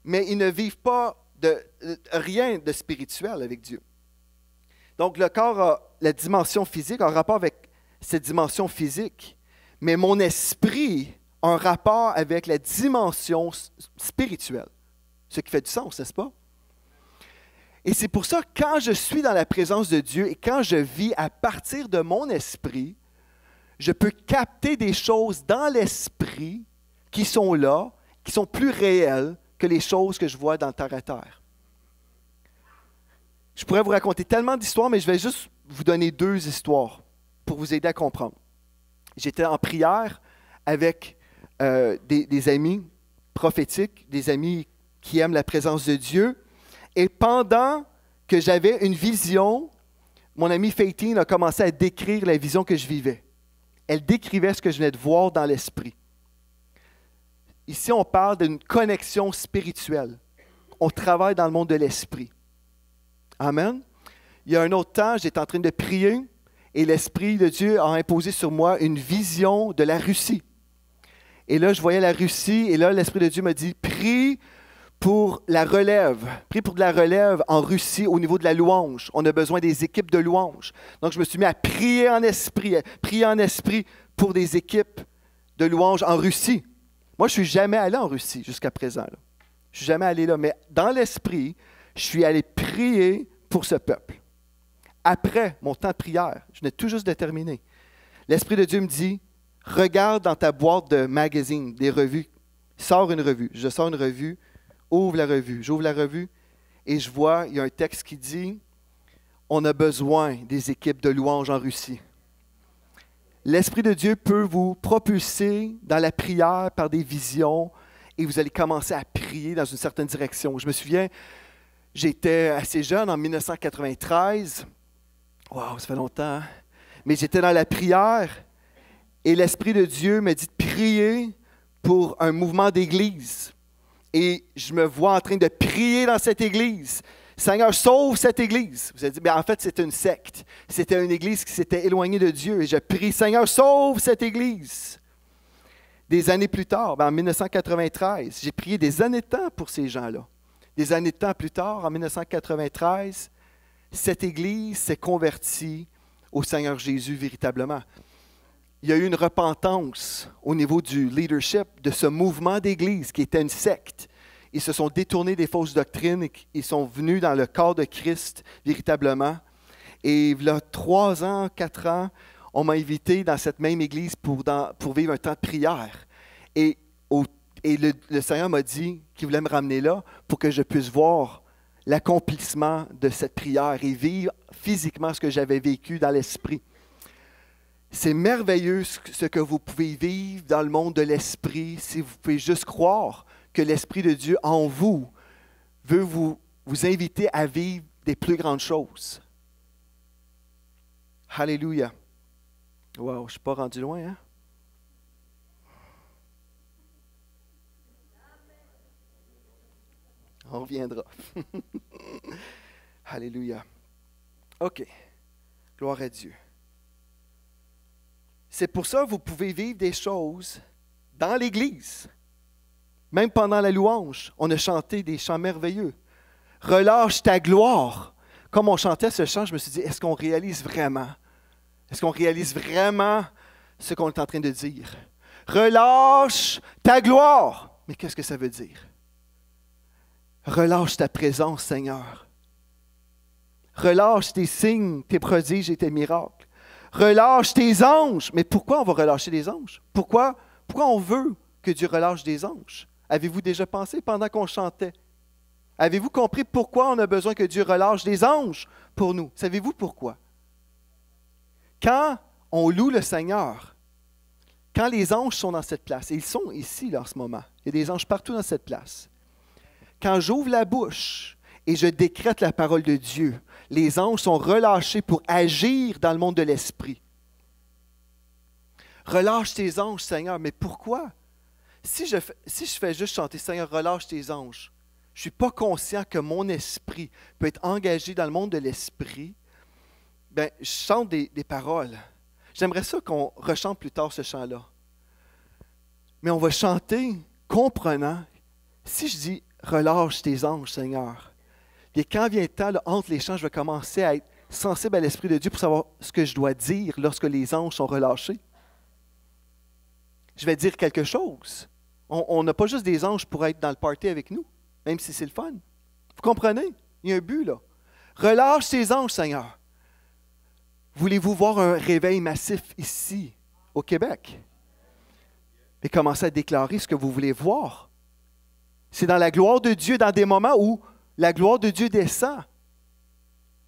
mais ils ne vivent pas rien de spirituel avec Dieu. Donc, le corps a la dimension physique, a un rapport avec cette dimension physique, mais mon esprit a un rapport avec la dimension spirituelle. Ce qui fait du sens, n'est-ce pas? Et c'est pour ça que quand je suis dans la présence de Dieu et quand je vis à partir de mon esprit, je peux capter des choses dans l'esprit qui sont là, qui sont plus réelles que les choses que je vois dans le terre à terre. Je pourrais vous raconter tellement d'histoires, mais je vais juste vous donner 2 histoires pour vous aider à comprendre. J'étais en prière avec des amis prophétiques, des amis qui aiment la présence de Dieu. Et pendant que j'avais une vision, mon amie Faitine a commencé à décrire la vision que je vivais. Elle décrivait ce que je venais de voir dans l'esprit. Ici, on parle d'une connexion spirituelle. On travaille dans le monde de l'esprit. Amen. Il y a un autre temps, j'étais en train de prier et l'Esprit de Dieu a imposé sur moi une vision de la Russie. Et là, je voyais la Russie et là, l'Esprit de Dieu m'a dit, prie pour la relève. Prie pour de la relève en Russie au niveau de la louange. On a besoin des équipes de louange. Donc, je me suis mis à prier en esprit pour des équipes de louange en Russie. Moi, je ne suis jamais allé en Russie jusqu'à présent. Là. Je ne suis jamais allé là, mais dans l'esprit, je suis allé prier pour ce peuple. Après mon temps de prière, je venais tout juste de terminer, l'Esprit de Dieu me dit, regarde dans ta boîte de magazines, des revues, sors une revue. Je sors une revue, ouvre la revue. J'ouvre la revue et je vois, il y a un texte qui dit, on a besoin des équipes de louange en Russie. L'Esprit de Dieu peut vous propulser dans la prière par des visions et vous allez commencer à prier dans une certaine direction. Je me souviens, j'étais assez jeune en 1993. Wow, ça fait longtemps, hein? Mais j'étais dans la prière et l'Esprit de Dieu m'a dit de prier pour un mouvement d'église. Et je me vois en train de prier dans cette église. Seigneur, sauve cette église. Vous avez dit, bien, en fait, c'était une secte. C'était une église qui s'était éloignée de Dieu. Et je prie, Seigneur, sauve cette église. Des années plus tard, en 1993, j'ai prié des années de temps pour ces gens-là. Des années de temps plus tard, en 1993, cette église s'est convertie au Seigneur Jésus véritablement. Il y a eu une repentance au niveau du leadership de ce mouvement d'église qui était une secte. Ils se sont détournés des fausses doctrines et ils sont venus dans le corps de Christ véritablement. Et il y a 3 ans, 4 ans, on m'a invité dans cette même église pour vivre un temps de prière. Et le Seigneur m'a dit qu'il voulait me ramener là pour que je puisse voir l'accomplissement de cette prière et vivre physiquement ce que j'avais vécu dans l'esprit. C'est merveilleux ce que vous pouvez vivre dans le monde de l'esprit si vous pouvez juste croire que l'Esprit de Dieu en vous veut vous inviter à vivre des plus grandes choses. Alléluia. Wow, je ne suis pas rendu loin, hein? On reviendra. Alléluia. OK. Gloire à Dieu. C'est pour ça que vous pouvez vivre des choses dans l'Église. Même pendant la louange, on a chanté des chants merveilleux. Relâche ta gloire. Comme on chantait ce chant, je me suis dit, est-ce qu'on réalise vraiment? Est-ce qu'on réalise vraiment ce qu'on est en train de dire? Relâche ta gloire. Mais qu'est-ce que ça veut dire? Relâche ta présence, Seigneur. Relâche tes signes, tes prodiges et tes miracles. Relâche tes anges. Mais pourquoi on va relâcher les anges? Pourquoi on veut que Dieu relâche des anges? Avez-vous déjà pensé pendant qu'on chantait? Avez-vous compris pourquoi on a besoin que Dieu relâche des anges pour nous? Savez-vous pourquoi? Quand on loue le Seigneur, quand les anges sont dans cette place, et ils sont ici là, en ce moment, il y a des anges partout dans cette place. Quand j'ouvre la bouche et je décrète la parole de Dieu, les anges sont relâchés pour agir dans le monde de l'esprit. Relâche tes anges, Seigneur. Mais pourquoi? Si je fais juste chanter, Seigneur, relâche tes anges, je ne suis pas conscient que mon esprit peut être engagé dans le monde de l'esprit, bien, je chante des paroles. J'aimerais ça qu'on rechante plus tard ce chant-là. Mais on va chanter comprenant, si je dis « relâche tes anges, Seigneur », et quand vient le temps, là, entre les chants, je vais commencer à être sensible à l'Esprit de Dieu pour savoir ce que je dois dire lorsque les anges sont relâchés. Je vais dire quelque chose. On n'a pas juste des anges pour être dans le party avec nous, même si c'est le fun. Vous comprenez? Il y a un but, là. Relâche tes anges, Seigneur. Voulez-vous voir un réveil massif ici, au Québec? Et commencez à déclarer ce que vous voulez voir. C'est dans la gloire de Dieu, dans des moments où la gloire de Dieu descend.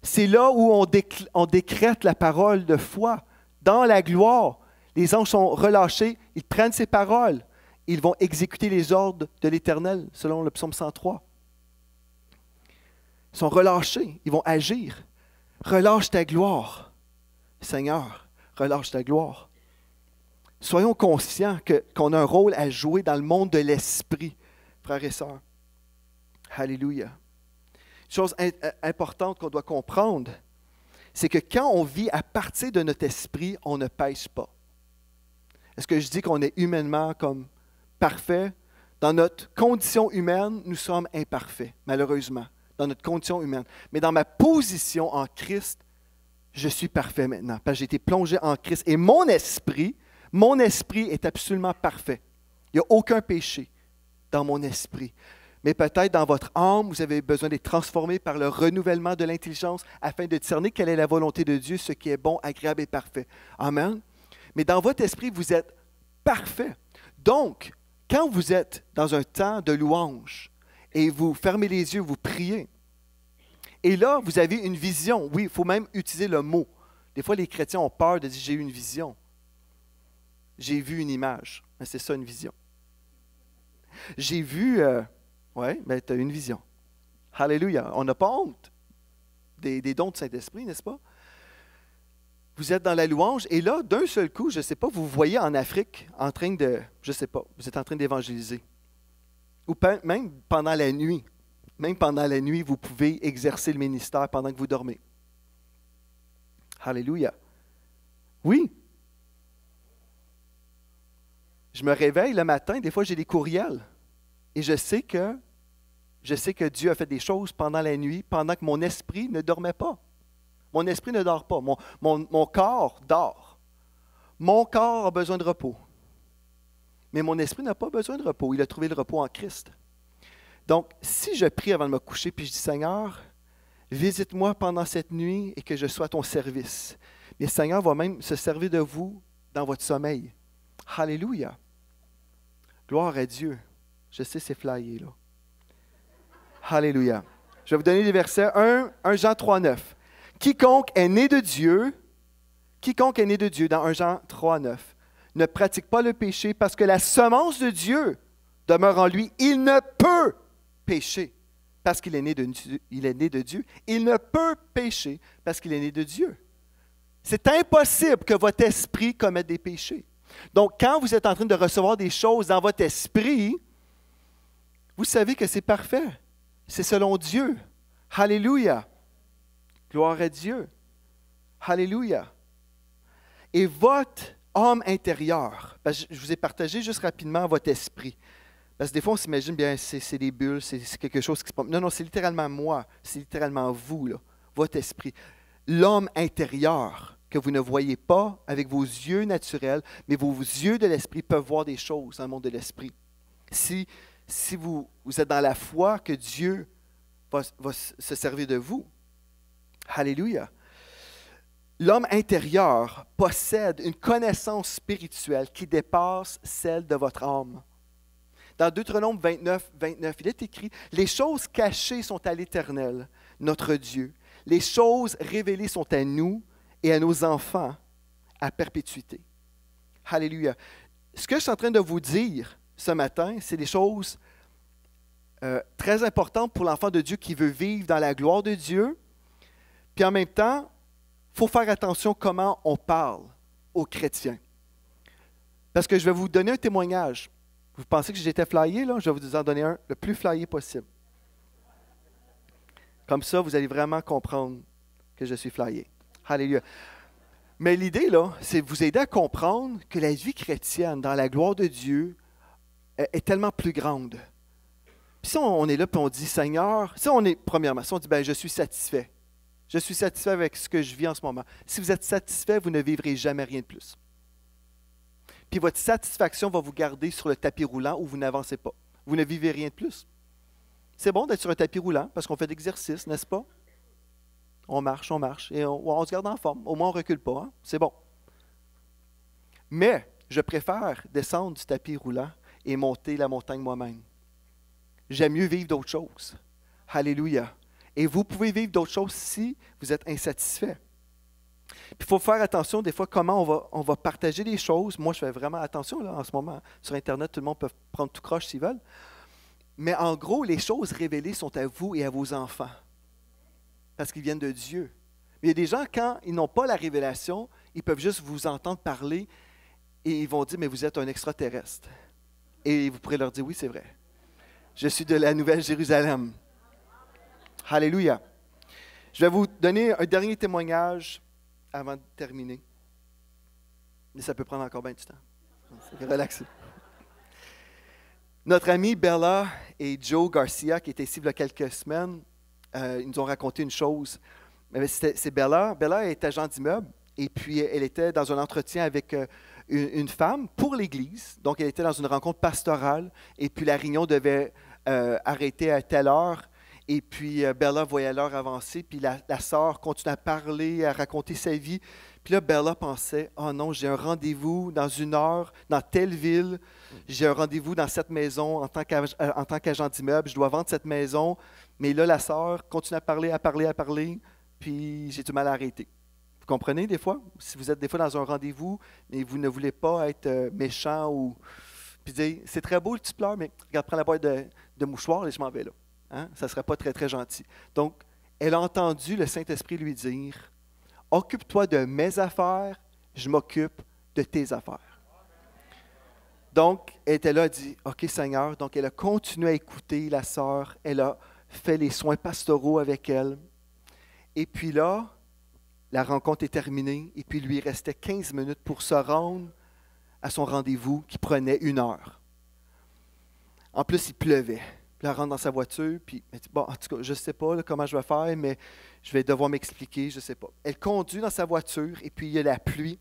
C'est là où on décrète la parole de foi. Dans la gloire, les anges sont relâchés, ils prennent ces paroles. Ils vont exécuter les ordres de l'Éternel, selon le psaume 103. Ils sont relâchés, ils vont agir. Relâche ta gloire. Seigneur, relâche ta gloire. Soyons conscients qu'on a un rôle à jouer dans le monde de l'esprit, frères et sœurs. Alléluia. Une chose importante qu'on doit comprendre, c'est que quand on vit à partir de notre esprit, on ne pêche pas. Est-ce que je dis qu'on est humainement comme parfait? Dans notre condition humaine, nous sommes imparfaits, malheureusement, dans notre condition humaine. Mais dans ma position en Christ, je suis parfait maintenant, parce que j'ai été plongé en Christ. Et mon esprit est absolument parfait. Il n'y a aucun péché dans mon esprit. Mais peut-être dans votre âme, vous avez besoin d'être transformé par le renouvellement de l'intelligence afin de discerner quelle est la volonté de Dieu, ce qui est bon, agréable et parfait. Amen. Mais dans votre esprit, vous êtes parfait. Donc, quand vous êtes dans un temps de louange et vous fermez les yeux, vous priez, et là, vous avez une vision. Oui, il faut même utiliser le mot. Des fois, les chrétiens ont peur de dire « j'ai eu une vision ». J'ai vu une image. Mais c'est ça, une vision. J'ai vu... oui, mais tu as une vision. Alléluia. On n'a pas honte des dons du Saint-Esprit, n'est-ce pas? Vous êtes dans la louange et là, d'un seul coup, je ne sais pas, vous voyez en Afrique en train de... Je ne sais pas, vous êtes en train d'évangéliser. Ou même pendant la nuit. Même pendant la nuit, vous pouvez exercer le ministère pendant que vous dormez. Alléluia. Oui. Je me réveille le matin, des fois j'ai des courriels. Et je sais que Dieu a fait des choses pendant la nuit, pendant que mon esprit ne dormait pas. Mon esprit ne dort pas. Mon corps dort. Mon corps a besoin de repos. Mais mon esprit n'a pas besoin de repos. Il a trouvé le repos en Christ. Donc, si je prie avant de me coucher, puis je dis, Seigneur, visite-moi pendant cette nuit et que je sois à ton service. Mais le Seigneur va même se servir de vous dans votre sommeil. Alléluia. Gloire à Dieu. Je sais, c'est flyé, là. Alléluia. Je vais vous donner des versets. 1 Jean 3,9. Quiconque est né de Dieu, dans 1 Jean 3,9, ne pratique pas le péché parce que la semence de Dieu demeure en lui. Il ne peut pécher parce qu'il est né de Dieu. Il est né de Dieu. Il ne peut pécher parce qu'il est né de Dieu. C'est impossible que votre esprit commette des péchés. Donc, quand vous êtes en train de recevoir des choses dans votre esprit, vous savez que c'est parfait. C'est selon Dieu. Alléluia. Gloire à Dieu. Alléluia. Et votre homme intérieur, parce que je vous ai partagé juste rapidement votre esprit. Parce que des fois, on s'imagine bien, c'est des bulles, c'est quelque chose qui se passe. Non, c'est littéralement moi, c'est littéralement vous, là, votre esprit. L'homme intérieur que vous ne voyez pas avec vos yeux naturels, mais vos yeux de l'esprit peuvent voir des choses dans le monde de l'esprit. Si vous êtes dans la foi que Dieu va se servir de vous. Alléluia. L'homme intérieur possède une connaissance spirituelle qui dépasse celle de votre âme. Dans Deutéronome 29, il est écrit « Les choses cachées sont à l'Éternel, notre Dieu. Les choses révélées sont à nous et à nos enfants à perpétuité. » Alléluia. Ce que je suis en train de vous dire ce matin, c'est des choses très importantes pour l'enfant de Dieu qui veut vivre dans la gloire de Dieu. Puis en même temps, il faut faire attention comment on parle aux chrétiens. Parce que je vais vous donner un témoignage. Vous pensez que j'étais flyé, là? Je vais vous en donner un le plus flyé possible. Comme ça, vous allez vraiment comprendre que je suis flyé. Alléluia. Mais l'idée, là, c'est de vous aider à comprendre que la vie chrétienne, dans la gloire de Dieu, est tellement plus grande. Puis si on est là et on dit, Seigneur, premièrement, si on dit, ben, je suis satisfait. Je suis satisfait avec ce que je vis en ce moment. Si vous êtes satisfait, vous ne vivrez jamais rien de plus. Puis votre satisfaction va vous garder sur le tapis roulant où vous n'avancez pas. Vous ne vivez rien de plus. C'est bon d'être sur un tapis roulant parce qu'on fait d'exercice, n'est-ce pas? On marche, et on se garde en forme. Au moins, on ne recule pas. Hein? C'est bon. Mais je préfère descendre du tapis roulant et monter la montagne moi-même. J'aime mieux vivre d'autres choses. Alléluia. Et vous pouvez vivre d'autres choses si vous êtes insatisfait. Puis il faut faire attention des fois comment on va partager les choses. Moi, je fais vraiment attention là, en ce moment. Sur Internet, tout le monde peut prendre tout croche s'ils veulent. Mais en gros, les choses révélées sont à vous et à vos enfants. Parce qu'ils viennent de Dieu. Mais il y a des gens, quand ils n'ont pas la révélation, ils peuvent juste vous entendre parler et ils vont dire, mais vous êtes un extraterrestre. Et vous pourrez leur dire, oui, c'est vrai. Je suis de la Nouvelle Jérusalem. Alléluia. Je vais vous donner un dernier témoignage avant de terminer. Mais ça peut prendre encore bien du temps. Relaxez. Notre ami Bella et Joe Garcia, qui étaient ici il y a quelques semaines, ils nous ont raconté une chose. C'est Bella. Bella est agent d'immeuble et puis elle était dans un entretien avec une femme pour l'Église. Donc, elle était dans une rencontre pastorale et puis la réunion devait arrêter à telle heure. Et puis, Bella voyait l'heure avancer, puis la sœur continuait à parler, à raconter sa vie. Puis là, Bella pensait, « Oh non, j'ai un rendez-vous dans 1 heure, dans telle ville. J'ai un rendez-vous dans cette maison en tant qu'agent d'immeuble. Je dois vendre cette maison. » Mais là, la sœur continue à parler, puis j'ai du mal à arrêter. Vous comprenez des fois? Si vous êtes des fois dans un rendez-vous, mais vous ne voulez pas être méchant ou... Puis dire, « C'est très beau, tu pleures, mais regarde, prends la boîte de mouchoirs et je m'en vais là. » Hein? Ça ne serait pas très, très gentil. Donc, elle a entendu le Saint-Esprit lui dire, « Occupe-toi de mes affaires, je m'occupe de tes affaires. » Donc, elle était là, elle a dit, « OK, Seigneur. » Donc, elle a continué à écouter la sœur. Elle a fait les soins pastoraux avec elle. Et puis là, la rencontre est terminée. Et puis, il lui restait 15 minutes pour se rendre à son rendez-vous qui prenait 1 heure. En plus, il pleuvait. Puis elle rentre dans sa voiture, puis elle dit, bon, en tout cas, je ne sais pas là, comment je vais faire, mais je vais devoir m'expliquer, je ne sais pas. Elle conduit dans sa voiture, et puis il y a la pluie.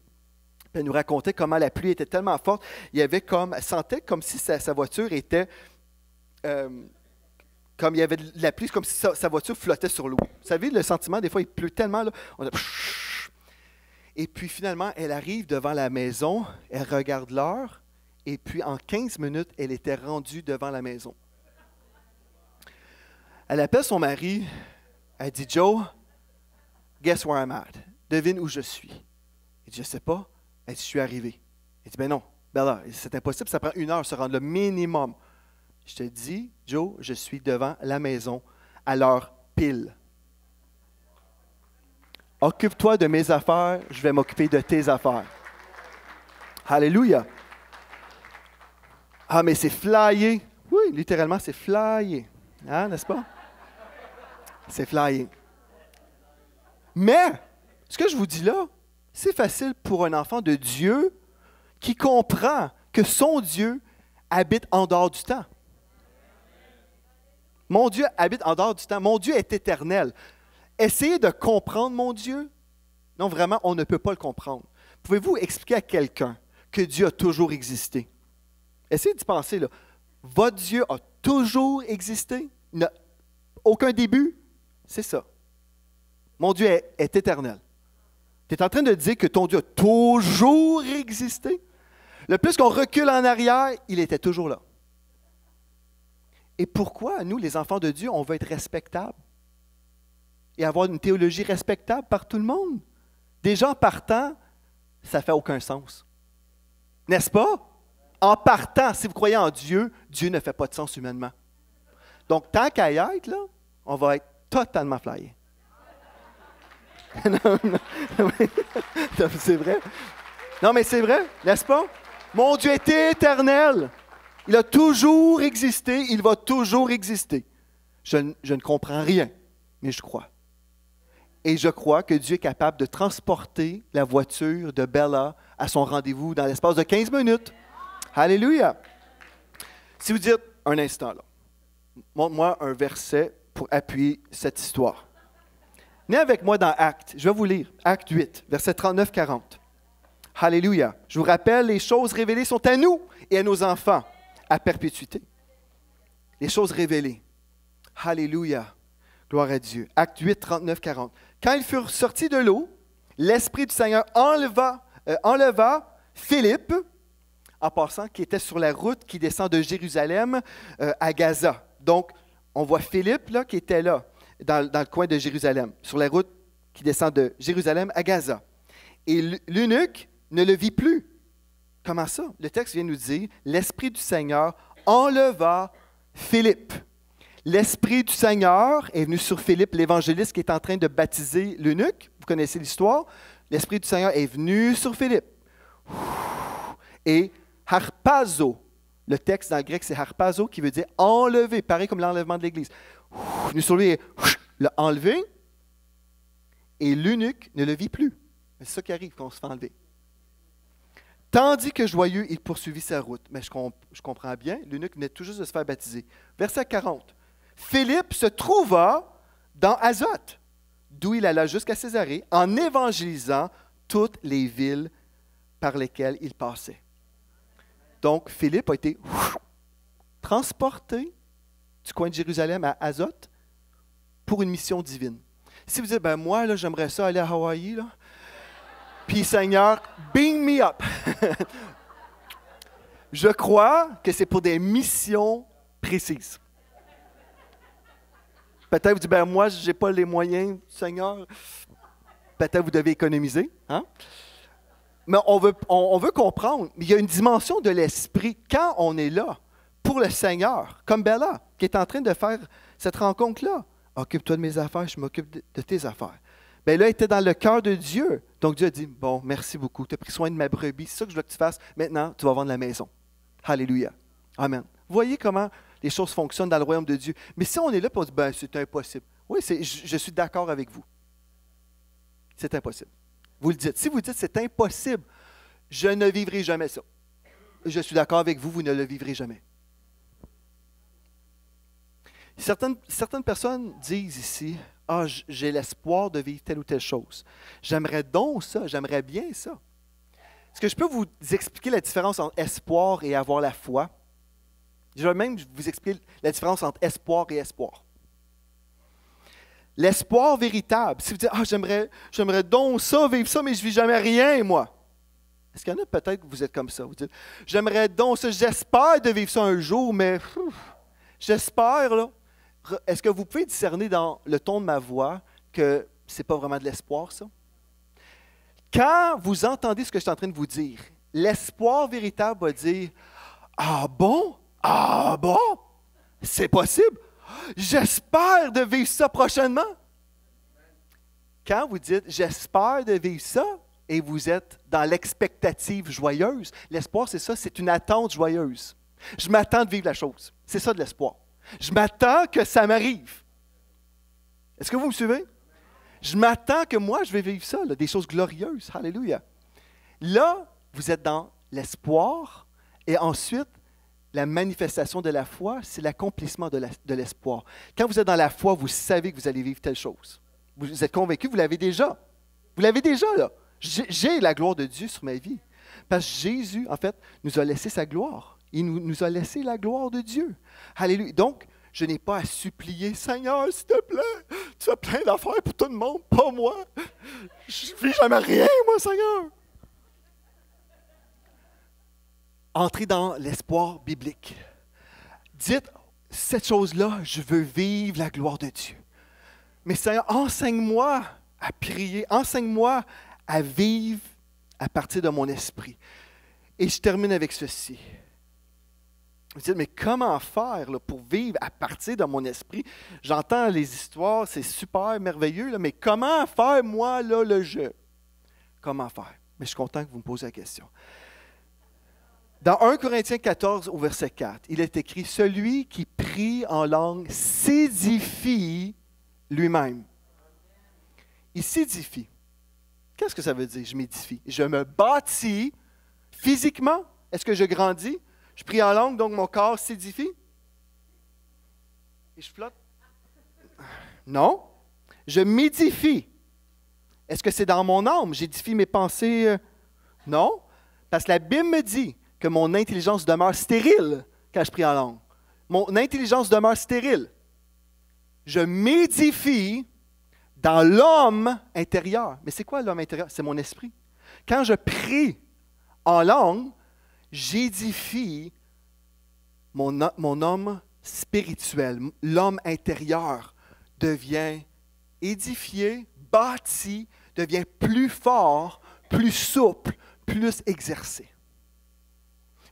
Puis elle nous racontait comment la pluie était tellement forte, elle sentait comme si sa voiture était, comme il y avait de la pluie, comme si sa voiture flottait sur l'eau. Vous savez, le sentiment, des fois, il pleut tellement, là, et puis finalement, elle arrive devant la maison, elle regarde l'heure, et puis en 15 minutes, elle était rendue devant la maison. Elle appelle son mari, elle dit, « Joe, guess where I'm at? Devine où je suis. » Il dit, « Je ne sais pas. » Elle dit, « Je suis arrivé. » Il dit, « Ben non, Bella, c'est impossible, ça prend 1 heure, se rendre le minimum. » Je te dis, Joe, je suis devant la maison à l'heure pile. Occupe-toi de mes affaires, je vais m'occuper de tes affaires. Alléluia. Ah, mais c'est flyé. Oui, littéralement, c'est flyé. Hein, n'est-ce pas? C'est flyé. Mais, ce que je vous dis là, c'est facile pour un enfant de Dieu qui comprend que son Dieu habite en dehors du temps. Mon Dieu habite en dehors du temps. Mon Dieu est éternel. Essayez de comprendre mon Dieu. Non, vraiment, on ne peut pas le comprendre. Pouvez-vous expliquer à quelqu'un que Dieu a toujours existé? Essayez d'y penser, là. Votre Dieu a toujours existé? Il n'a aucun début? C'est ça. Mon Dieu est éternel. Tu es en train de dire que ton Dieu a toujours existé? Le plus qu'on recule en arrière, il était toujours là. Et pourquoi, nous, les enfants de Dieu, on veut être respectables et avoir une théologie respectable par tout le monde? Déjà en partant, ça ne fait aucun sens. N'est-ce pas? En partant, si vous croyez en Dieu, Dieu ne fait pas de sens humainement. Donc, tant qu'à y être, là, on va être totalement flyé. Non, non, c'est vrai. Non, mais c'est vrai, n'est-ce pas? Mon Dieu est éternel. Il a toujours existé, il va toujours exister. Je ne comprends rien, mais je crois. Et je crois que Dieu est capable de transporter la voiture de Bella à son rendez-vous dans l'espace de 15 minutes. Alléluia! Si vous dites, un instant là, montre-moi un verset pour appuyer cette histoire. Venez avec moi dans Actes. Je vais vous lire. Acte 8, versets 39-40. Alléluia. Je vous rappelle, les choses révélées sont à nous et à nos enfants, à perpétuité. Les choses révélées. Alléluia. Gloire à Dieu. Acte 8, 39-40. Quand ils furent sortis de l'eau, l'Esprit du Seigneur enleva Philippe, en passant, qui était sur la route qui descend de Jérusalem à Gaza. Donc, on voit Philippe là, qui était là, dans le coin de Jérusalem, sur la route qui descend de Jérusalem à Gaza. Et l'eunuque ne le vit plus. Comment ça? Le texte vient nous dire, l'Esprit du Seigneur enleva Philippe. L'Esprit du Seigneur est venu sur Philippe, l'évangéliste qui est en train de baptiser l'eunuque. Vous connaissez l'histoire. L'Esprit du Seigneur est venu sur Philippe. Et harpazo, le texte dans le grec, c'est harpazo qui veut dire enlever, pareil comme l'enlèvement de l'Église. Venu sur lui et l'a enlevé, et l'eunuque ne le vit plus. C'est ça qui arrive quand on se fait enlever. Tandis que joyeux, il poursuivit sa route. Mais je comprends bien, l'eunuque venait tout juste de se faire baptiser. Verset 40. Philippe se trouva dans Azote, d'où il alla jusqu'à Césarée, en évangélisant toutes les villes par lesquelles il passait. Donc, Philippe a été transporté du coin de Jérusalem à Azote pour une mission divine. Si vous dites, ben moi, là, j'aimerais ça aller à Hawaï, là. Puis Seigneur, beam me up. Je crois que c'est pour des missions précises. Peut-être vous dites, ben moi, je n'ai pas les moyens, Seigneur. Peut-être vous devez économiser. Hein? Mais on veut comprendre. Il y a une dimension de l'esprit quand on est là pour le Seigneur, comme Bella, qui est en train de faire cette rencontre-là. Occupe-toi de mes affaires, je m'occupe de tes affaires. Bien là, il était dans le cœur de Dieu. Donc Dieu a dit, bon, merci beaucoup, tu as pris soin de ma brebis, c'est ça que je veux que tu fasses. Maintenant, tu vas vendre la maison. Alléluia. Amen. Vous voyez comment les choses fonctionnent dans le royaume de Dieu. Mais si on est là et on dit, ben c'est impossible. Oui, je suis d'accord avec vous. C'est impossible. Vous le dites. Si vous dites, c'est impossible, je ne vivrai jamais ça. Je suis d'accord avec vous, vous ne le vivrez jamais. Certaines personnes disent ici, ah, j'ai l'espoir de vivre telle ou telle chose. J'aimerais donc ça, j'aimerais bien ça. Est-ce que je peux vous expliquer la différence entre espoir et avoir la foi? Je vais même vous expliquer la différence entre espoir et espoir. L'espoir véritable, si vous dites, ah, j'aimerais donc ça, vivre ça, mais je ne vis jamais rien, moi. Est-ce qu'il y en a peut-être que vous êtes comme ça? Vous dites, j'aimerais donc ça, j'espère de vivre ça un jour, mais j'espère, là. Est-ce que vous pouvez discerner dans le ton de ma voix que ce n'est pas vraiment de l'espoir, ça? Quand vous entendez ce que je suis en train de vous dire, l'espoir véritable va dire, ah bon? Ah bon? C'est possible? J'espère de vivre ça prochainement. Quand vous dites, j'espère de vivre ça, et vous êtes dans l'expectative joyeuse, l'espoir, c'est ça, c'est une attente joyeuse. Je m'attends de vivre la chose. C'est ça de l'espoir. Je m'attends que ça m'arrive. Est-ce que vous me suivez? Je m'attends que moi, je vais vivre ça, là, des choses glorieuses. Alléluia. Là, vous êtes dans l'espoir et ensuite, la manifestation de la foi, c'est l'accomplissement de l'espoir. Quand vous êtes dans la foi, vous savez que vous allez vivre telle chose. Vous êtes convaincu, vous l'avez déjà. Vous l'avez déjà, là. J'ai la gloire de Dieu sur ma vie. Parce que Jésus, en fait, nous a laissé sa gloire. Il nous a laissé la gloire de Dieu. Alléluia. Donc, je n'ai pas à supplier, Seigneur, s'il te plaît, tu as plein d'affaires pour tout le monde, pas moi. Je ne vis jamais rien, moi, Seigneur. Entrez dans l'espoir biblique. Dites, cette chose-là, je veux vivre la gloire de Dieu. Mais Seigneur, enseigne-moi à prier, enseigne-moi à vivre à partir de mon esprit. Et je termine avec ceci. Vous dites, mais comment faire là, pour vivre à partir de mon esprit? J'entends les histoires, c'est super merveilleux, là, mais comment faire, moi, là, le jeu? Comment faire? Mais je suis content que vous me posiez la question. Dans 1 Corinthiens 14, au verset 4, il est écrit, « Celui qui prie en langue s'édifie lui-même. » Il s'édifie. Qu'est-ce que ça veut dire, je m'édifie? Je me bâtis physiquement. Est-ce que je grandis? Je prie en langue, donc mon corps s'édifie? Et je flotte? Non. Je m'édifie. Est-ce que c'est dans mon âme? J'édifie mes pensées? Non. Parce que la Bible me dit que mon intelligence demeure stérile quand je prie en langue. Mon intelligence demeure stérile. Je m'édifie dans l'homme intérieur. Mais c'est quoi l'homme intérieur? C'est mon esprit. Quand je prie en langue, j'édifie mon homme spirituel. L'homme intérieur devient édifié, bâti, devient plus fort, plus souple, plus exercé.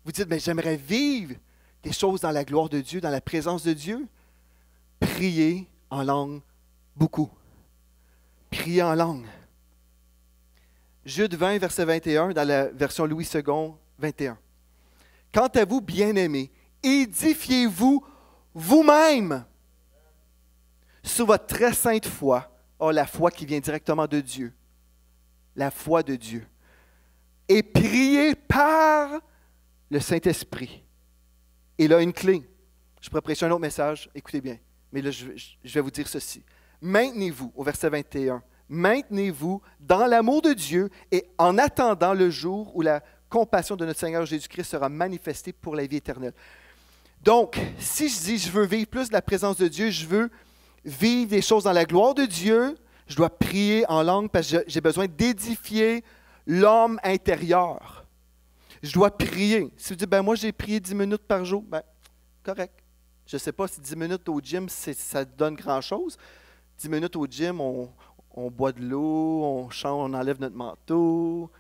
Vous dites, mais j'aimerais vivre des choses dans la gloire de Dieu, dans la présence de Dieu. Priez en langue beaucoup. Priez en langue. Jude 20, verset 21, dans la version Louis II, 21. Quant à vous, bien-aimés, édifiez-vous vous-même sur votre très sainte foi, la foi qui vient directement de Dieu, la foi de Dieu, et priez par le Saint-Esprit. Et là, une clé. Je pourrais prêcher un autre message, écoutez bien, mais là, je vais vous dire ceci. Maintenez-vous, au verset 21, maintenez-vous dans l'amour de Dieu et en attendant le jour où la compassion de notre Seigneur Jésus-Christ sera manifestée pour la vie éternelle. Donc, si je dis je veux vivre plus de la présence de Dieu, je veux vivre des choses dans la gloire de Dieu, je dois prier en langue parce que j'ai besoin d'édifier l'homme intérieur. Je dois prier. Si vous dites, moi j'ai prié 10 minutes par jour, correct. Je ne sais pas si 10 minutes au gym, ça donne grand-chose. 10 minutes au gym, on boit de l'eau, on chante, on enlève notre manteau,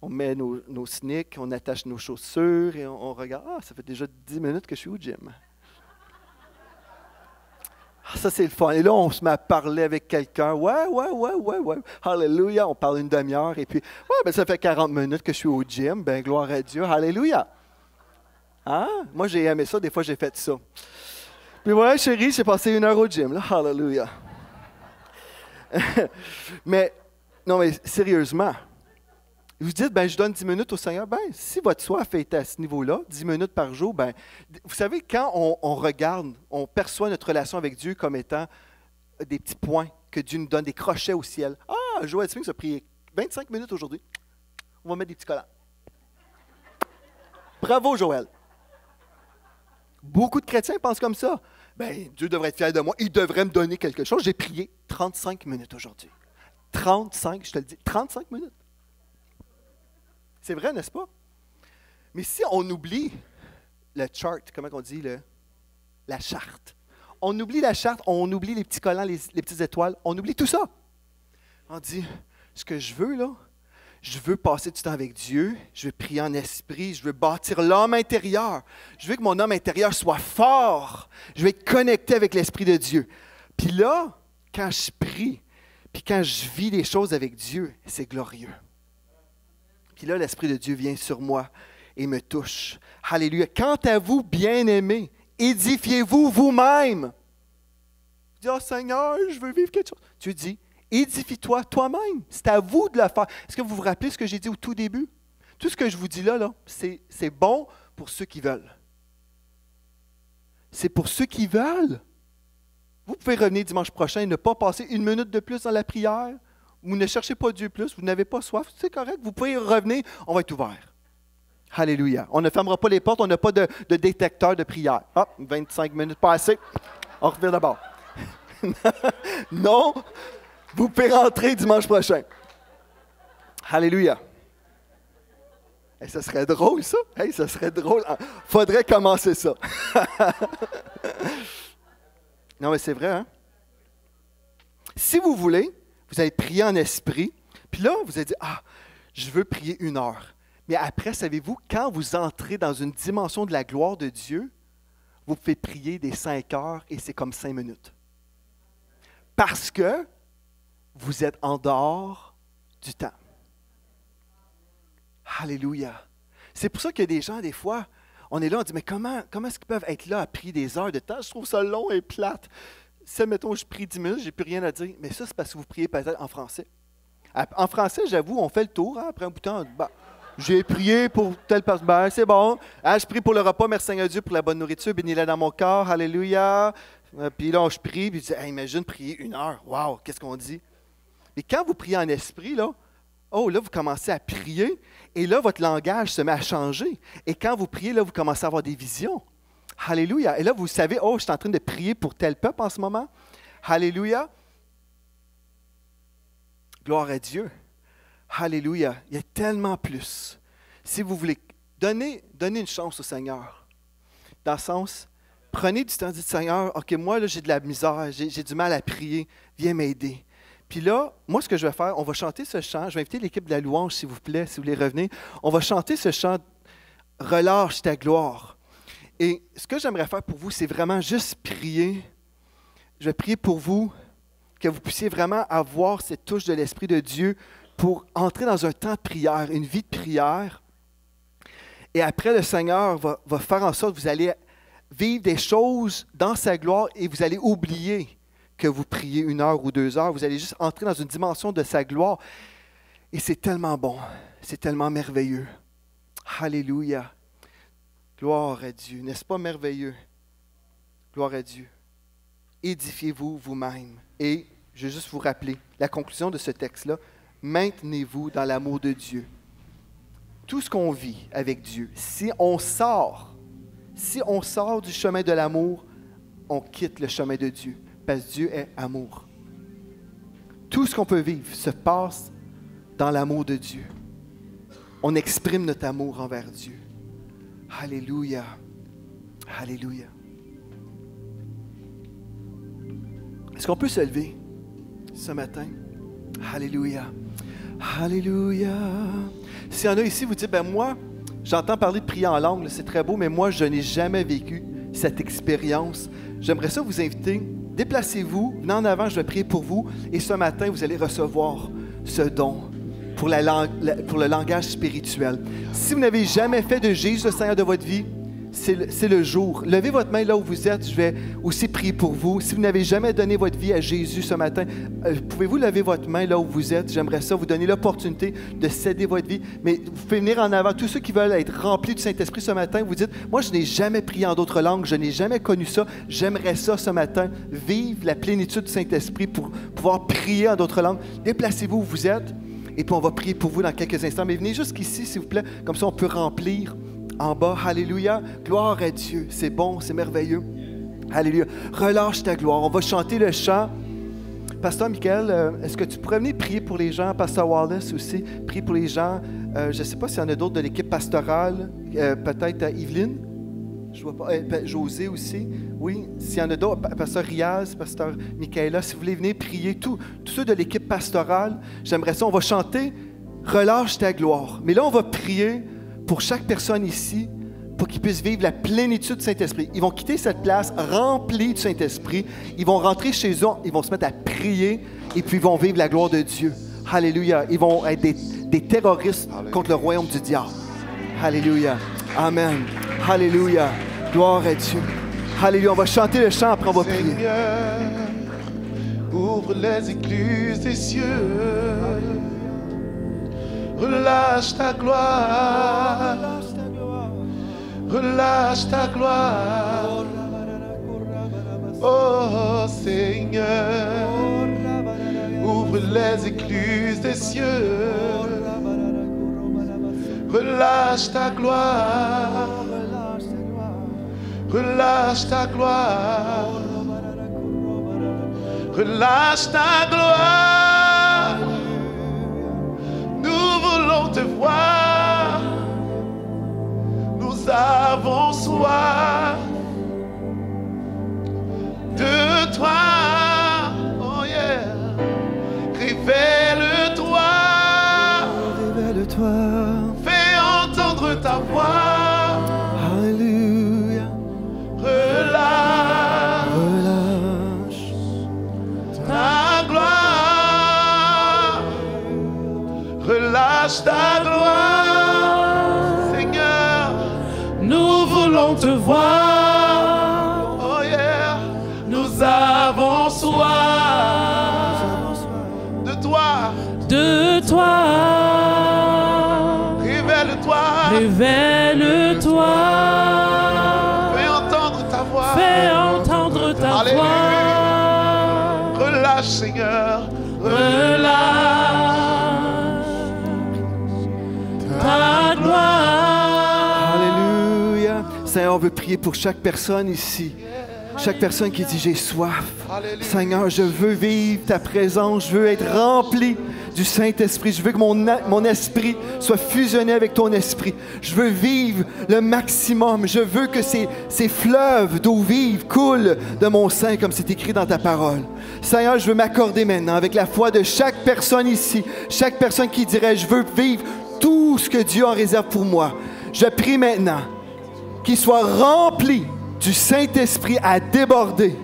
on met nos sneaks, on attache nos chaussures et on regarde. Ça fait déjà 10 minutes que je suis au gym. Ça, c'est le fun. Et là, on se met à parler avec quelqu'un. Ouais. Alléluia. On parle une demi-heure. Et puis, ça fait 40 minutes que je suis au gym. Gloire à Dieu. Alléluia. Hein? Moi, j'ai aimé ça. Des fois, j'ai fait ça. Puis, chérie, j'ai passé 1 heure au gym. Là. Alléluia. mais sérieusement, vous dites, je donne 10 minutes au Seigneur. Si votre soif est à ce niveau-là, 10 minutes par jour, vous savez, quand on regarde, on perçoit notre relation avec Dieu comme étant des petits points que Dieu nous donne, des crochets au ciel. Joël Smith a prié 25 minutes aujourd'hui. On va mettre des petits collants. Bravo, Joël. Beaucoup de chrétiens pensent comme ça. Dieu devrait être fier de moi. Il devrait me donner quelque chose. J'ai prié 35 minutes aujourd'hui. 35, je te le dis, 35 minutes. C'est vrai, n'est-ce pas? Mais si on oublie le chart, comment on dit, la charte. On oublie la charte, on oublie les petits collants, les petites étoiles, on oublie tout ça. On dit, ce que je veux, là, je veux passer du temps avec Dieu, je veux prier en esprit, je veux bâtir l'homme intérieur. Je veux que mon homme intérieur soit fort. Je veux être connecté avec l'Esprit de Dieu. Puis là, quand je prie, puis quand je vis des choses avec Dieu, c'est glorieux. Puis là, l'Esprit de Dieu vient sur moi et me touche. Alléluia. Quant à vous, bien-aimés, édifiez-vous vous-même. Tu dis, Seigneur, je veux vivre quelque chose. Tu dis, édifie-toi toi-même. C'est à vous de le faire. Est-ce que vous vous rappelez ce que j'ai dit au tout début? Tout ce que je vous dis là, c'est bon pour ceux qui veulent. C'est pour ceux qui veulent. Vous pouvez revenir dimanche prochain et ne pas passer 1 minute de plus dans la prière. Vous ne cherchez pas Dieu plus, vous n'avez pas soif, c'est correct, vous pouvez revenir, on va être ouvert. Alléluia. On ne fermera pas les portes, on n'a pas de détecteur de prière. 25 minutes passées, on revient d'abord. Non, vous pouvez rentrer dimanche prochain. Alléluia. Ça serait drôle, ça. Ça serait drôle. Faudrait commencer ça. Non, mais c'est vrai, hein? Si vous voulez, vous allez prier en esprit, puis là, vous allez dire, je veux prier 1 heure. Mais après, savez-vous, quand vous entrez dans une dimension de la gloire de Dieu, vous pouvez prier des 5 heures et c'est comme 5 minutes. Parce que vous êtes en dehors du temps. Alléluia. C'est pour ça qu'il y a des gens, des fois, on est là, on dit, mais comment est-ce qu'ils peuvent être là à prier des heures de temps? Je trouve ça long et plate. Si, mettons, je prie 10 minutes, je n'ai plus rien à dire. Mais ça, c'est parce que vous priez peut-être en français. En français, j'avoue, on fait le tour. Hein, après un bout de temps, j'ai prié pour telle personne. Ben, c'est bon. Hein, je prie pour le repas. Merci Seigneur Dieu pour la bonne nourriture. Bénis-la dans mon corps. Alléluia. Puis là, je prie. Puis je dis, hey, imagine prier 1 heure. Wow, qu'est-ce qu'on dit? Mais quand vous priez en esprit, là, là, vous commencez à prier. Et là, votre langage se met à changer. Et quand vous priez, là, vous commencez à avoir des visions. Alléluia. Et là, vous savez, je suis en train de prier pour tel peuple en ce moment. Alléluia. Gloire à Dieu. Alléluia. Il y a tellement plus. Si vous voulez, donnez une chance au Seigneur. Dans le sens, prenez du temps, dites Seigneur, OK, moi, là, j'ai de la misère, j'ai du mal à prier. Viens m'aider. Puis là, moi, ce que je vais faire, on va chanter ce chant. Je vais inviter l'équipe de la louange, s'il vous plaît, si vous voulez revenir. On va chanter ce chant « Relâche ta gloire ». Et ce que j'aimerais faire pour vous, c'est vraiment juste prier. Je vais prier pour vous, que vous puissiez vraiment avoir cette touche de l'Esprit de Dieu pour entrer dans un temps de prière, une vie de prière. Et après, le Seigneur va faire en sorte que vous allez vivre des choses dans sa gloire et vous allez oublier que vous priez 1 heure ou 2 heures. Vous allez juste entrer dans une dimension de sa gloire. Et c'est tellement bon. C'est tellement merveilleux. Alléluia. Gloire à Dieu. N'est-ce pas merveilleux? Gloire à Dieu. Édifiez-vous vous-même. Et je vais juste vous rappeler la conclusion de ce texte-là. Maintenez-vous dans l'amour de Dieu. Tout ce qu'on vit avec Dieu, si on sort du chemin de l'amour, on quitte le chemin de Dieu. Parce que Dieu est amour. Tout ce qu'on peut vivre se passe dans l'amour de Dieu. On exprime notre amour envers Dieu. Alléluia. Alléluia. Est-ce qu'on peut se lever ce matin? Alléluia. Alléluia. S'il y en a ici, vous dites, moi, j'entends parler de prier en langue, c'est très beau, mais moi, je n'ai jamais vécu cette expérience. J'aimerais ça vous inviter. Déplacez-vous, venez en avant, je vais prier pour vous. Et ce matin, vous allez recevoir ce don pour le langage spirituel. Si vous n'avez jamais fait de Jésus le Seigneur de votre vie, c'est le jour. Levez votre main là où vous êtes, je vais aussi prier pour vous. Si vous n'avez jamais donné votre vie à Jésus ce matin, pouvez-vous lever votre main là où vous êtes? J'aimerais ça vous donner l'opportunité de céder votre vie. Mais vous pouvez venir en avant. Tous ceux qui veulent être remplis du Saint-Esprit ce matin, vous dites, moi je n'ai jamais prié en d'autres langues, je n'ai jamais connu ça. J'aimerais ça ce matin, vivre la plénitude du Saint-Esprit pour pouvoir prier en d'autres langues. Déplacez-vous où vous êtes et puis on va prier pour vous dans quelques instants. Mais venez jusqu'ici s'il vous plaît, comme ça on peut remplir en bas. Alléluia. Gloire à Dieu. C'est bon, c'est merveilleux. Alléluia. Relâche ta gloire. On va chanter le chant. Pasteur Michael, est-ce que tu pourrais venir prier pour les gens? Pasteur Wallace aussi, prier pour les gens. Je ne sais pas s'il y en a d'autres de l'équipe pastorale. Peut-être Yveline? Je vois pas. José aussi. Oui. S'il y en a d'autres, Pasteur Riaz, Pasteur Michaela, si vous voulez venir prier, tous ceux de l'équipe pastorale, j'aimerais ça. On va chanter Relâche ta gloire. Mais là, on va prier pour chaque personne ici, pour qu'ils puissent vivre la plénitude du Saint-Esprit. Ils vont quitter cette place remplie du Saint-Esprit. Ils vont rentrer chez eux, ils vont se mettre à prier et puis ils vont vivre la gloire de Dieu. Alléluia. Ils vont être des terroristes contre le royaume du diable. Alléluia. Amen. Alléluia. Gloire à Dieu. Alléluia. On va chanter le chant, après on va prier. Seigneur, ouvre les écluses des cieux. Relâche ta gloire. Relâche ta gloire. Oh Seigneur, ouvre les écluses des cieux. Relâche ta gloire. Relâche ta gloire. Relâche ta gloire. Nous voulons te voir. Nous avons soif de toi. Oh yeah. Révèle-toi. Révèle-toi. Fais Alléluia. Relâche, Seigneur. Relâche ta gloire. Alléluia. Seigneur, on veut prier pour chaque personne ici. Chaque personne qui dit « J'ai soif ». Seigneur, je veux vivre ta présence. Je veux être rempli du Saint-Esprit. Je veux que mon esprit soit fusionné avec ton esprit. Je veux vivre le maximum. Je veux que ces fleuves d'eau vive coulent de mon sein comme c'est écrit dans ta parole. Seigneur, je veux m'accorder maintenant avec la foi de chaque personne ici. Chaque personne qui dirait « Je veux vivre tout ce que Dieu en réserve pour moi ». Je prie maintenant qu'il soit rempli du Saint-Esprit à déborder,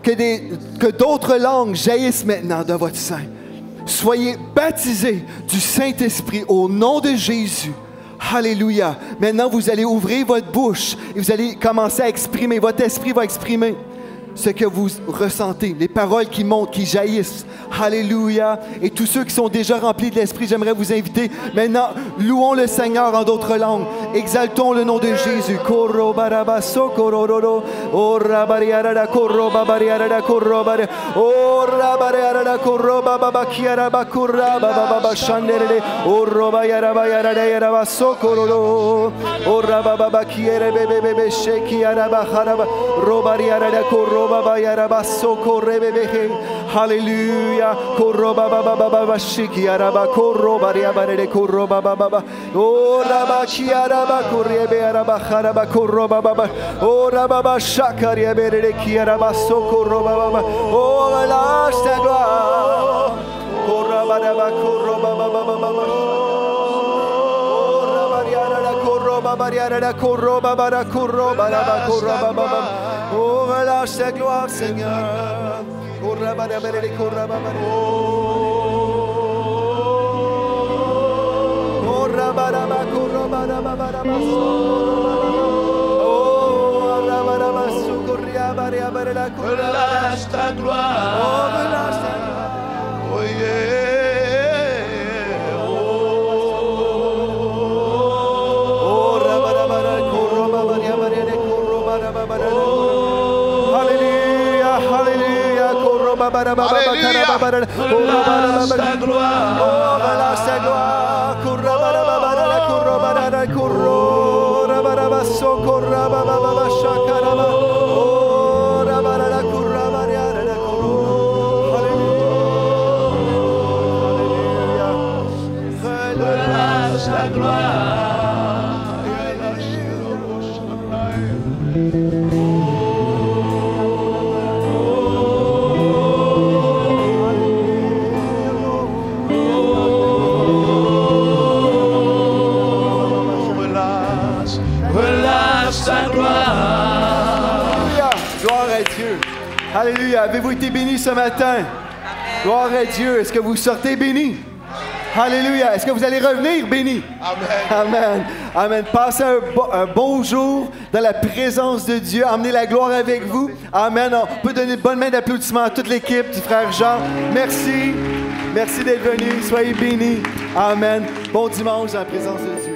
que d'autres langues jaillissent maintenant de votre sein. Soyez baptisés du Saint-Esprit au nom de Jésus. Alléluia. Maintenant, vous allez ouvrir votre bouche et vous allez commencer à exprimer. Votre esprit va exprimer ce que vous ressentez, les paroles qui montent, qui jaillissent. Alléluia. Et tous ceux qui sont déjà remplis de l'Esprit, j'aimerais vous inviter. Maintenant, louons le Seigneur en d'autres langues. Exaltons le nom de Jésus. Hallelujah. Koroba baba baba shiki araba koroba riabare koroba baba. Oh raba chiaraba korebe araba haraba koroba baba. Oh raba shakari abere kiaraba sokoroba baba. Oh relâche ta gloire. Koroba raba koroba baba baba. Oh raba riara koroba bariara koroba bara koroba raba koroba baba. Oh relâche ta gloire, Seigneur. Oh, Relâche ta gloire. Oh, relâche ta gloire. Oh, yeah. Oh, hallelujah, hallelujah. Alléluia. Relâche ta gloire. Oh, relâche ta Relâche ta gloire. Alléluia. Avez-vous été bénis ce matin? Amen. Gloire à Dieu. Est-ce que vous sortez bénis? Alléluia. Est-ce que vous allez revenir bénis? Amen. Amen. Amen. Passez un bon jour dans la présence de Dieu. Emmenez la gloire avec vous. Amen. On peut donner une bonne main d'applaudissement à toute l'équipe du frère Jean. Merci. Merci d'être venu. Soyez bénis. Amen. Bon dimanche dans la présence de Dieu.